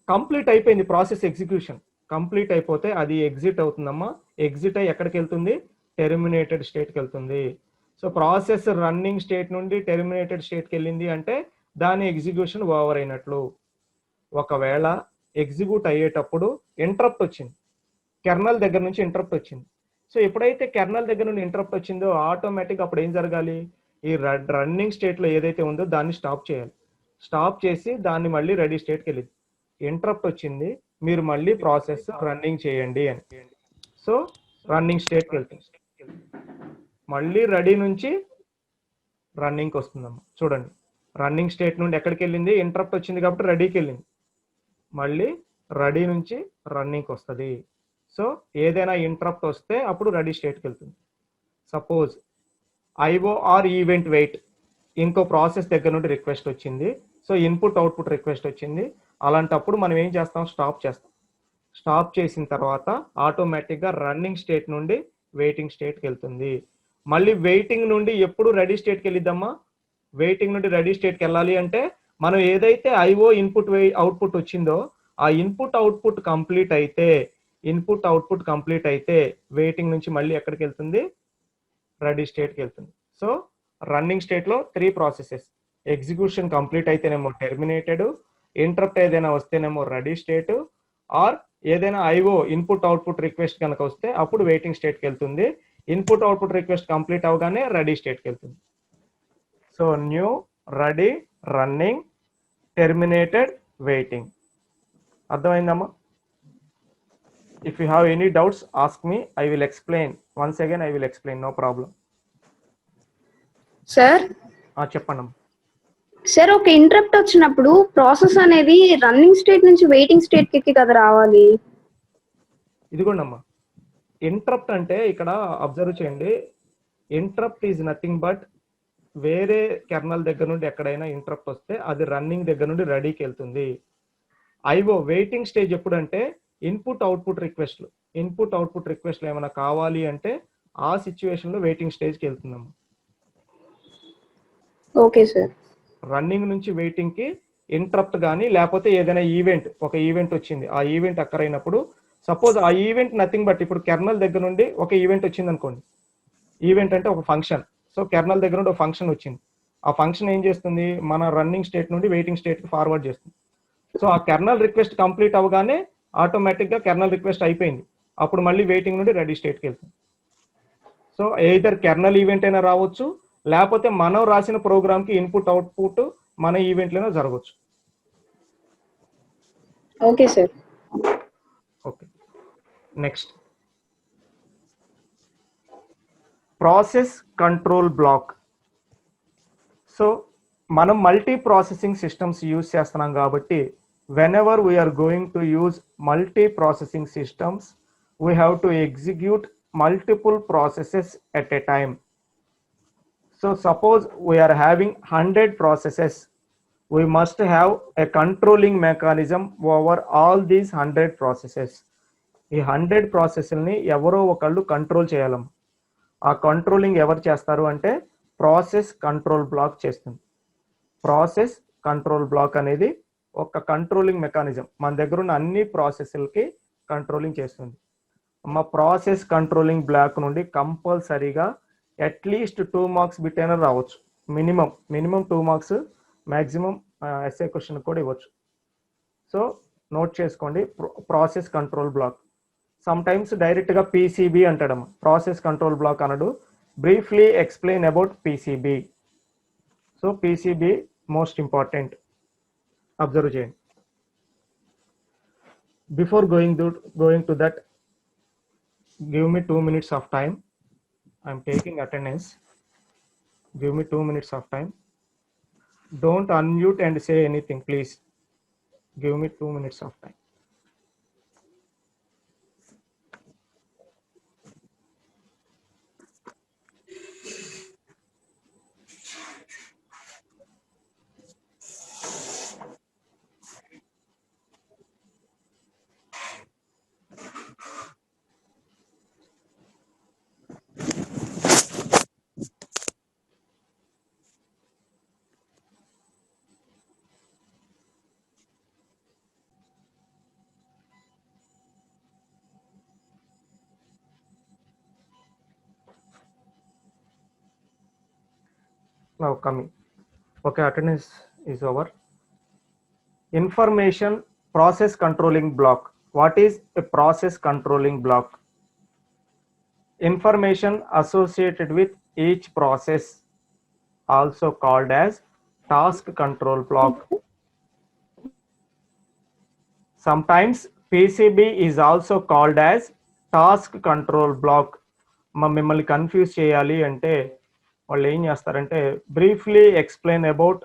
కంప్లీట్ అయిపోయింది ప్రాసెస్ ఎగ్జిక్యూషన్, కంప్లీట్ అయిపోతే అది ఎగ్జిట్ అవుతుందమ్మా. ఎగ్జిట్ అయ్యి ఎక్కడికి వెళ్తుంది, టెర్మినేటెడ్ స్టేట్కి వెళ్తుంది. సో ప్రాసెస్ రన్నింగ్ స్టేట్ నుండి టెర్మినేటెడ్ స్టేట్కి వెళ్ళింది అంటే దాని ఎగ్జిక్యూషన్ ఓవర్ అయినట్లు. ఒకవేళ ఎగ్జిక్యూట్ అయ్యేటప్పుడు ఇంటరప్ట్ వచ్చింది, కెర్నల్ దగ్గర నుంచి ఇంటరప్ట్ వచ్చింది. సో ఎప్పుడైతే కెర్నల్ దగ్గర నుండి ఇంటరప్ట్ వచ్చిందో ఆటోమేటిక్ అప్పుడు ఏం జరగాలి, ఈ రన్నింగ్ స్టేట్లో ఏదైతే ఉందో దాన్ని స్టాప్ చేయాలి. స్టాప్ చేసి దాన్ని మళ్ళీ రెడీ స్టేట్కి వెళ్ళింది. ఇంటరప్ట్ వచ్చింది, మీరు మళ్ళీ ప్రాసెస్ రన్నింగ్ చేయండి అని. సో రన్నింగ్ స్టేట్కి వెళ్తుంది, మళ్ళీ రెడీ నుంచి రన్నింగ్కి వస్తుందమ్మా. చూడండి, రన్నింగ్ స్టేట్ నుండి ఎక్కడికి వెళ్ళింది, ఇంటరప్ట్ వచ్చింది కాబట్టి రెడీకి వెళ్ళింది, మళ్ళీ రెడీ నుంచి రన్నింగ్కి వస్తుంది. సో ఏదైనా ఇంటరప్ట్ వస్తే అప్పుడు రెడీ స్టేట్కి వెళ్తుంది. Suppose IO or event wait, ఇంకో ప్రాసెస్ దగ్గర నుండి రిక్వెస్ట్ వచ్చింది, సో ఇన్పుట్ అవుట్పుట్ రిక్వెస్ట్ వచ్చింది. అలాంటప్పుడు మనం ఏం చేస్తాం, స్టాప్ చేస్తాం. స్టాప్ చేసిన తర్వాత ఆటోమేటిక్గా రన్నింగ్ స్టేట్ నుండి వెయిటింగ్ స్టేట్కి వెళ్తుంది. మళ్ళీ వెయిటింగ్ నుండి ఎప్పుడు రెడీ స్టేట్కి వెళ్ళిద్దామా, వెయిటింగ్ నుండి రెడీ స్టేట్కి వెళ్ళాలి అంటే మనం ఏదైతే ఐఓ ఇన్పుట్ అవుట్పుట్ వచ్చిందో ఆ ఇన్పుట్ అవుట్పుట్ కంప్లీట్ అయితే వెయిటింగ్ నుంచి మళ్ళీ ఎక్కడికి వెళ్తుంది, రెడీ స్టేట్కి వెళ్తుంది. సో రన్నింగ్ స్టేట్లో 3 ప్రాసెసెస్, ఎగ్జిక్యూషన్ కంప్లీట్ అయితేనేమో టెర్మినేటెడ్, ఇంటరప్ట్ ఏదైనా వస్తేనేమో రెడీ స్టేట్, ఆర్ ఏదైనా ఐఓ ఇన్పుట్ అవుట్పుట్ రిక్వెస్ట్ కనుక వస్తే అప్పుడు వెయిటింగ్ స్టేట్కి వెళ్తుంది. ఇన్పుట్ అవుట్పుట్ రిక్వెస్ట్ కంప్లీట్ అవగానే రెడీ స్టేట్కి వెళ్తుంది. So new, ready, running, terminated, waiting. అర్థమైందమ్మా? If you have any doubts ask me, I will explain once again, I will explain, no problem. Sir చెప్పండి. సార్, ఒక interrupt వచ్చినప్పుడు process అనేది running state నుంచి waiting state కి కదా రావాలి. ఇదిగోండమ్మా, interrupt అంటే ఇక్కడ అబ్జర్వ్ చేయండి, ఇంటరప్ట్ ఈజ్ నథింగ్ బట్ వేరే కెర్నల్ దగ్గర నుండి ఎక్కడైనా ఇంటరప్ట్ వస్తే అది రన్నింగ్ దగ్గర నుండి రెడీకి వెళ్తుంది. ఐఓ వెయిటింగ్ స్టేజ్ ఎప్పుడంటే ఇన్పుట్ అవుట్పుట్ రిక్వెస్ట్లు ఏమైనా కావాలి అంటే ఆ సిచ్యువేషన్లో వెయిటింగ్ స్టేజ్కి వెళ్తుందమ్మా. Okay sir. రన్నింగ్ నుంచి వెయిటింగ్కి ఇంటరప్ట్ కానీ లేకపోతే ఏదైనా ఒక ఈవెంట్ వచ్చింది, ఆ ఈవెంట్ అక్కరైనప్పుడు, సపోజ్ ఆ ఈవెంట్ నథింగ్ బట్ ఇప్పుడు కెర్నల్ దగ్గర నుండి ఒక ఈవెంట్ వచ్చింది అనుకోండి. ఈవెంట్ అంటే ఒక ఫంక్షన్. సో కెర్నల్ దగ్గర నుండి ఒక ఫంక్షన్ వచ్చింది, ఆ ఫంక్షన్ ఏం చేస్తుంది, మన రన్నింగ్ స్టేట్ నుండి వెయిటింగ్ స్టేట్కి ఫార్వర్డ్ చేస్తుంది. సో ఆ కెర్నల్ రిక్వెస్ట్ కంప్లీట్ అవగానే ఆటోమేటిక్గా కెర్నల్ రిక్వెస్ట్ అయిపోయింది, అప్పుడు మళ్ళీ వెయిటింగ్ నుండి రెడీ స్టేట్కి వెళ్తుంది. సో ఎయిదర్ కెర్నల్ ఈవెంట్ అయినా రావచ్చు, లేకపోతే మనం రాసిన ప్రోగ్రామ్కి ఇన్పుట్ అవుట్పుట్ మన ఈవెంట్లోనే జరగవచ్చు. Okay sir. Okay, next process control block. So మనం మల్టీ ప్రాసెసింగ్ సిస్టమ్స్ యూజ్ చేస్తున్నాం కాబట్టి whenever we are going to use multi processing systems, we have to execute multiple processes at a time. So suppose we are having 100 processes, we must have a controlling mechanism over all these 100 processes. ఈ 100 ప్రాసెస్ని ఎవరో ఒకళ్ళు control చేయాలమ్మ. ఆ controlling ఎవరు చేస్తారు అంటే process control black చేస్తుంది. Process control black అనేది ఒక కంట్రోలింగ్ మెకానిజం, మన దగ్గర ఉన్న అన్ని ప్రాసెస్లకి కంట్రోలింగ్ చేస్తుంది. మా ప్రాసెస్ కంట్రోలింగ్ బ్లాక్ నుండి కంపల్సరీగా అట్లీస్ట్ 2 మార్క్స్ బిట్ అయినా రావచ్చు. Minimum 2 marks, maximum SA question కూడా ఇవ్వచ్చు. సో నోట్ చేసుకోండి, process control block. Sometimes డైరెక్ట్గా పీసీబీ అంటాడమ్మ, ప్రాసెస్ కంట్రోల్ బ్లాక్ అనడు. Briefly explain about PCB. So PCB most important, observe చేయండి. Before going to that, give me 2 minutes of time. I'm taking attendance. Give me 2 minutes of time. Don't unmute and say anything, please. Give me 2 minutes of time. Now coming. Okay, attendance is over. Information process controlling block. What is a process controlling block? Information associated with each process, also called as task control block. Sometimes PCB is also called as task control block. మిమ్మల్ని confuse చేయాలి అంటే వాళ్ళు ఏం చేస్తారంటే briefly explain about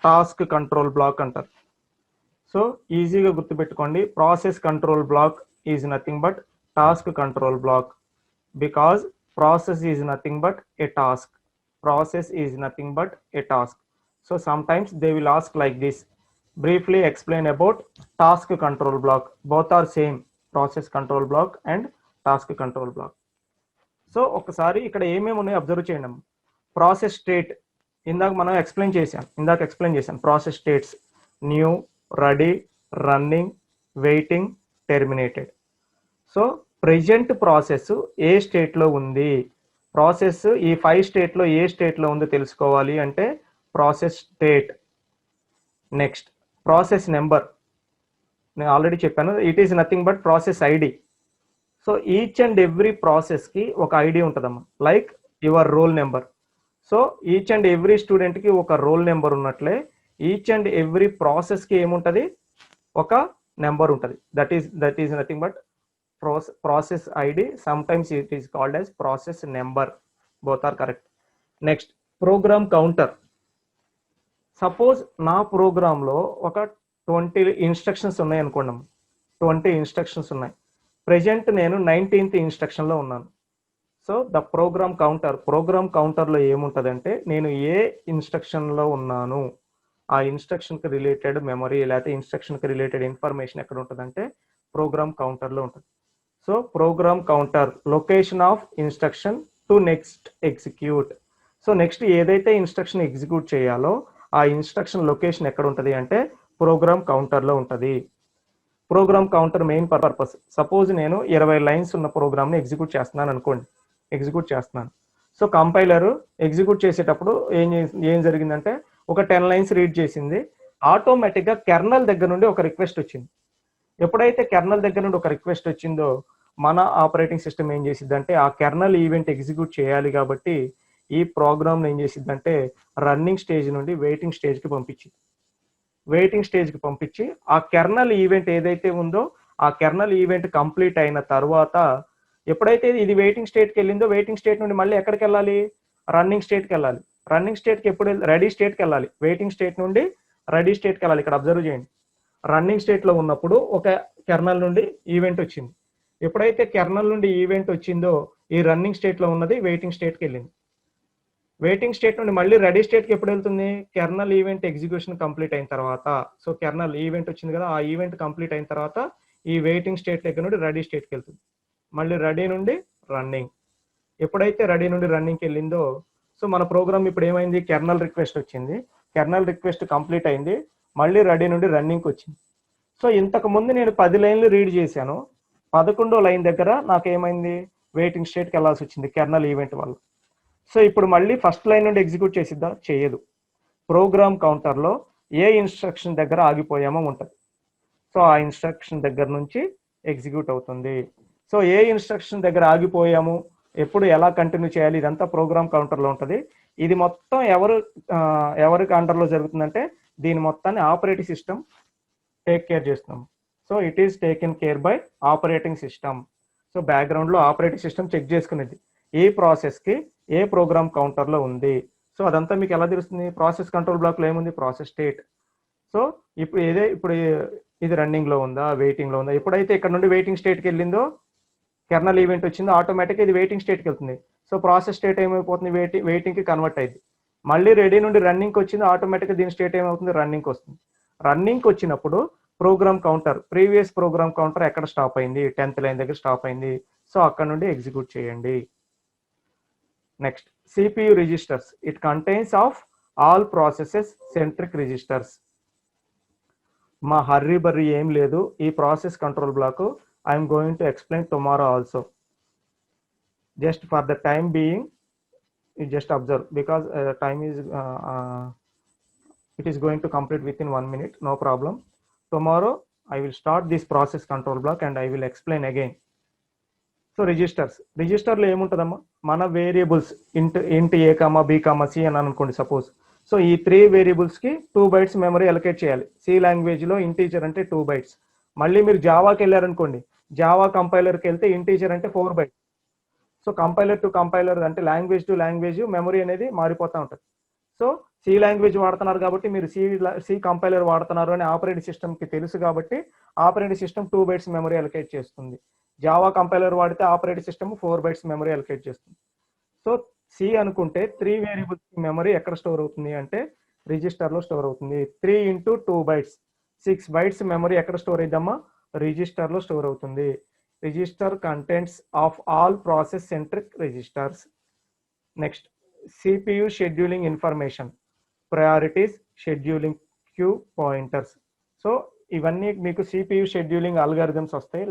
task control block అంటారు. So ఈజీగా గుర్తుపెట్టుకోండి, process control block is nothing but task control block, because process is nothing but a task. Process is nothing but a task. So sometimes they will ask like this, briefly explain about task control block. Both are same, process control block and task control block. So ఒకసారి ఇక్కడ ఏమేమి ఉన్నాయో observe చేయండి. Process state ఇందాక మనం explain చేశాను. Process states new, ready, running, waiting, terminated. So present process ఏ స్టేట్లో ఉంది, ప్రాసెస్ ఈ 5 స్టేట్లో ఏ స్టేట్లో ఉందో తెలుసుకోవాలి అంటే process state. Next process number, నేను ఆల్రెడీ చెప్పాను, it is nothing but process ID. So each and every ప్రాసెస్కి ఒక ఐడి ఉంటుందమ్మా, like your roll number. So each and every స్టూడెంట్కి ఒక రోల్ నెంబర్ ఉన్నట్లే ఈచ్ అండ్ ఎవ్రీ ప్రాసెస్కి ఏముంటుంది, ఒక నెంబర్ ఉంటుంది. That is nothing but process ID. Sometimes it is called as process number. Both are correct. Next program counter. Suppose నా ప్రోగ్రాంలో ఒక 20 ఇన్స్ట్రక్షన్స్ ఉన్నాయి అనుకోండి. 20 ఇన్స్ట్రక్షన్స్ ఉన్నాయి. ప్రెజెంట్ నేను 19th ఇన్స్ట్రక్షన్లో ఉన్నాను. సో ద ప్రోగ్రామ్ కౌంటర్లో ఏముంటుందంటే నేను ఏ ఇన్స్ట్రక్షన్లో ఉన్నాను, ఆ ఇన్స్ట్రక్షన్కి రిలేటెడ్ మెమరీ లేకపోతే ఇన్స్ట్రక్షన్కి రిలేటెడ్ ఇన్ఫర్మేషన్ ఎక్కడ ఉంటుందంటే ప్రోగ్రామ్ కౌంటర్లో ఉంటుంది. So program counter location of instruction to next execute. So next ఏదైతే ఇన్స్ట్రక్షన్ ఎగ్జిక్యూట్ చేయాలో ఆ ఇన్స్ట్రక్షన్ లొకేషన్ ఎక్కడ ఉంటుంది అంటే ప్రోగ్రామ్ కౌంటర్లో ఉంటుంది. Program counter main purpose, suppose నేను 20 లైన్స్ ఉన్న ప్రోగ్రామ్ని ఎగ్జిక్యూట్ చేస్తున్నాను అనుకోండి. సో కంపైలర్ ఎగ్జిక్యూట్ చేసేటప్పుడు ఏం జరిగిందంటే ఒక 10 లైన్స్ రీడ్ చేసింది, ఆటోమేటిక్గా కెర్నల్ దగ్గర నుండి ఒక రిక్వెస్ట్ వచ్చింది. ఎప్పుడైతే కెర్నల్ దగ్గర నుండి ఒక రిక్వెస్ట్ వచ్చిందో మన ఆపరేటింగ్ సిస్టమ్ ఏం చేసిద్దంటే ఆ కెర్నల్ ఈవెంట్ ఎగ్జిక్యూట్ చేయాలి కాబట్టి ఈ ప్రోగ్రామ్ ఏం చేసిద్దంటే రన్నింగ్ స్టేజ్ నుండి వెయిటింగ్ స్టేజ్కి పంపించింది. వెయిటింగ్ స్టేజ్కి పంపించి ఆ కెర్నల్ ఈవెంట్ ఏదైతే ఉందో ఆ కెర్నల్ ఈవెంట్ కంప్లీట్ అయిన తర్వాత ఎప్పుడైతే ఇది వెయిటింగ్ స్టేట్కి వెళ్ళిందో వెయిటింగ్ స్టేట్ నుండి మళ్ళీ ఎక్కడికి వెళ్ళాలి? రన్నింగ్ స్టేట్కి వెళ్ళాలి. రన్నింగ్ స్టేట్కి ఎప్పుడు రెడీ స్టేట్కి వెళ్ళాలి. వెయిటింగ్ స్టేట్ నుండి రెడీ స్టేట్కి వెళ్ళాలి. ఇక్కడ అబ్జర్వ్ చేయండి, రన్నింగ్ స్టేట్లో ఉన్నప్పుడు ఒక కెర్నల్ నుండి ఈవెంట్ వచ్చింది. ఎప్పుడైతే కెర్నల్ నుండి ఈవెంట్ వచ్చిందో ఈ రన్నింగ్ స్టేట్లో ఉన్నది వెయిటింగ్ స్టేట్కి వెళ్ళింది. వెయిటింగ్ స్టేట్ నుండి మళ్ళీ రెడీ స్టేట్కి ఎప్పుడు వెళ్తుంది? కెర్నల్ ఈవెంట్ ఎగ్జిక్యూషన్ కంప్లీట్ అయిన తర్వాత. సో కెర్నల్ ఈవెంట్ వచ్చింది కదా, ఆ ఈవెంట్ కంప్లీట్ అయిన తర్వాత ఈ వెయిటింగ్ స్టేట్ దగ్గర నుండి రెడీ స్టేట్కి వెళ్తుంది. మళ్ళీ రెడీ నుండి రన్నింగ్. ఎప్పుడైతే రెడీ నుండి రన్నింగ్కి వెళ్ళిందో సో మన ప్రోగ్రామ్ ఇప్పుడు ఏమైంది? కెర్నల్ రిక్వెస్ట్ వచ్చింది, కెర్నల్ రిక్వెస్ట్ కంప్లీట్ అయింది, మళ్ళీ రెడీ నుండి రన్నింగ్కి వచ్చింది. సో ఇంతకు ముందు నేను 10 లైన్లు రీడ్ చేశాను, 11వ లైన్ దగ్గర నాకు ఏమైంది? వెయిటింగ్ స్టేట్కి వెళ్ళాల్సి వచ్చింది కెర్నల్ ఈవెంట్ వల్ల. సో ఇప్పుడు మళ్ళీ ఫస్ట్ లైన్ నుండి ఎగ్జిక్యూట్ చేసిద్దా? చేయదు. ప్రోగ్రామ్ కౌంటర్లో ఏ ఇన్స్ట్రక్షన్ దగ్గర ఆగిపోయామో ఉంటుంది. సో ఆ ఇన్స్ట్రక్షన్ దగ్గర నుంచి ఎగ్జిక్యూట్ అవుతుంది. సో ఏ ఇన్స్ట్రక్షన్ దగ్గర ఆగిపోయాము, ఎప్పుడు ఎలా కంటిన్యూ చేయాలి, ఇదంతా ప్రోగ్రామ్ కౌంటర్లో ఉంటుంది. ఇది మొత్తం ఎవరికి అండర్లో జరుగుతుందంటే దీని మొత్తాన్ని ఆపరేటింగ్ సిస్టమ్ టేక్ కేర్ చేస్తున్నాం. So it is taken care bye operating system. So బ్యాక్గ్రౌండ్లో ఆపరేటింగ్ సిస్టమ్ చెక్ చేసుకునేది ఈ ప్రాసెస్కి ఏ ప్రోగ్రామ్ కౌంటర్లో ఉంది. సో అదంతా మీకు ఎలా తెలుస్తుంది? ప్రాసెస్ కంట్రోల్ బ్లాక్లో ఏముంది? Process state. సో ఇప్పుడు ఇది రన్నింగ్లో ఉందా, వెయిటింగ్లో ఉందా? ఎప్పుడైతే ఇక్కడ నుండి వెయిటింగ్ స్టేట్కి వెళ్ళిందో కెర్నల్ ఈవెంట్ వచ్చిందో ఆటోమేటిక్గా ఇది వెయిటింగ్ స్టేట్కి వెళ్తుంది. సో ప్రాసెస్ స్టేట్ ఏమైపోతుంది? వెయిటింగ్కి కన్వర్ట్ అయింది. మళ్ళీ రెడీ నుండి రన్నింగ్కి వచ్చింది, ఆటోమేటిక్గా దీని స్టేట్ ఏమవుతుంది? రన్నింగ్కి వస్తుంది. రన్నింగ్కి వచ్చినప్పుడు program counter, previous program counter ఎక్కడ స్టాప్ అయింది? 10th లైన్ దగ్గర స్టాప్ అయింది. సో అక్కడ నుండి ఎగ్జిక్యూట్ చేయండి. Next CPU registers. It contains of all processes centric registers. మా హర్రీ బర్రీ ఏం లేదు, ఈ process control block I'm going to explain tomorrow also. Just for the time being you just observe because time is it is going to complete within 1 minute, no problem. Tomorrow I will start this process control block and I will explain again. So రిజిస్టర్లో ఏముంటుందమ్మా? మన variables ఇంట్ a comma b comma C అని అనుకోండి suppose. So ఈ 3 వేరియబుల్స్కి 2 bytes memory allocate చేయాలి. C లాంగ్వేజ్లో integer అంటే 2 bytes. మళ్ళీ మీరు జావాకి వెళ్ళారనుకోండి, జావా కంపైలర్కి వెళ్తే ఇంటీజర్ అంటే 4 bytes. So compiler to compiler అంటే లాంగ్వేజ్ టు లాంగ్వేజ్ మెమరీ అనేది మారిపోతూ ఉంటుంది. సో సి లాంగ్వేజ్ వాడుతున్నారు కాబట్టి మీరు సి కంపైలర్ వాడుతున్నారు అని ఆపరేటింగ్ సిస్టమ్కి తెలుసు కాబట్టి operating system 2 bytes memory allocate చేస్తుంది. జావా కంపైలర్ వాడితే operating system 4 bytes memory allocate చేస్తుంది. సో సి అనుకుంటే 3 వేరియబుల్స్ మెమరీ ఎక్కడ స్టోర్ అవుతుంది అంటే రిజిస్టర్లో స్టోర్ అవుతుంది. 3 × 2 bytes 6 bytes మెమరీ ఎక్కడ స్టోర్ అయిద్దమ్మా? రిజిస్టర్లో స్టోర్ అవుతుంది. Register contents of all process centric registers. Next CPU scheduling information, priorities, scheduling, queue pointers. So ఇవన్నీ మీకు CPU షెడ్యూలింగ్ అల్గారిథమ్స్ వస్తాయి.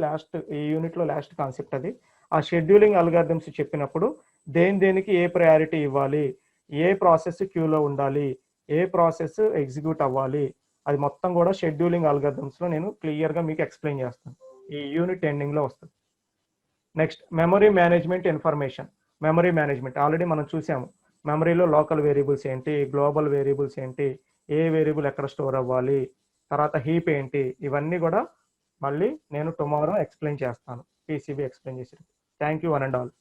ఈ యూనిట్లో లాస్ట్ కాన్సెప్ట్ అది. ఆ షెడ్యూలింగ్ అల్గారిథమ్స్ చెప్పినప్పుడు దేనికి ఏ ప్రయారిటీ ఇవ్వాలి, ఏ ప్రాసెస్ క్యూలో ఉండాలి, ఏ ప్రాసెస్ ఎగ్జిక్యూట్ అవ్వాలి, అది మొత్తం కూడా షెడ్యూలింగ్ అల్గారిథమ్స్లో నేను క్లియర్గా మీకు ఎక్స్ప్లెయిన్ చేస్తాను. ఈ యూనిట్ ఎండింగ్లో వస్తుంది. Next memory management information. Memory management already మనం చూసాము. మెమరీలో లోకల్ వేరియబుల్స్ ఏంటి, గ్లోబల్ వేరియబుల్స్ ఏంటి, ఏ వేరియబుల్ ఎక్కడ స్టోర్ అవ్వాలి, తర్వాత హీప్ ఏంటి, ఇవన్నీ కూడా మళ్ళీ నేను టుమారో ఎక్స్ప్లెయిన్ చేస్తాను. PCB ఎక్స్ప్లెయిన్ చేసి. Thank you one and all.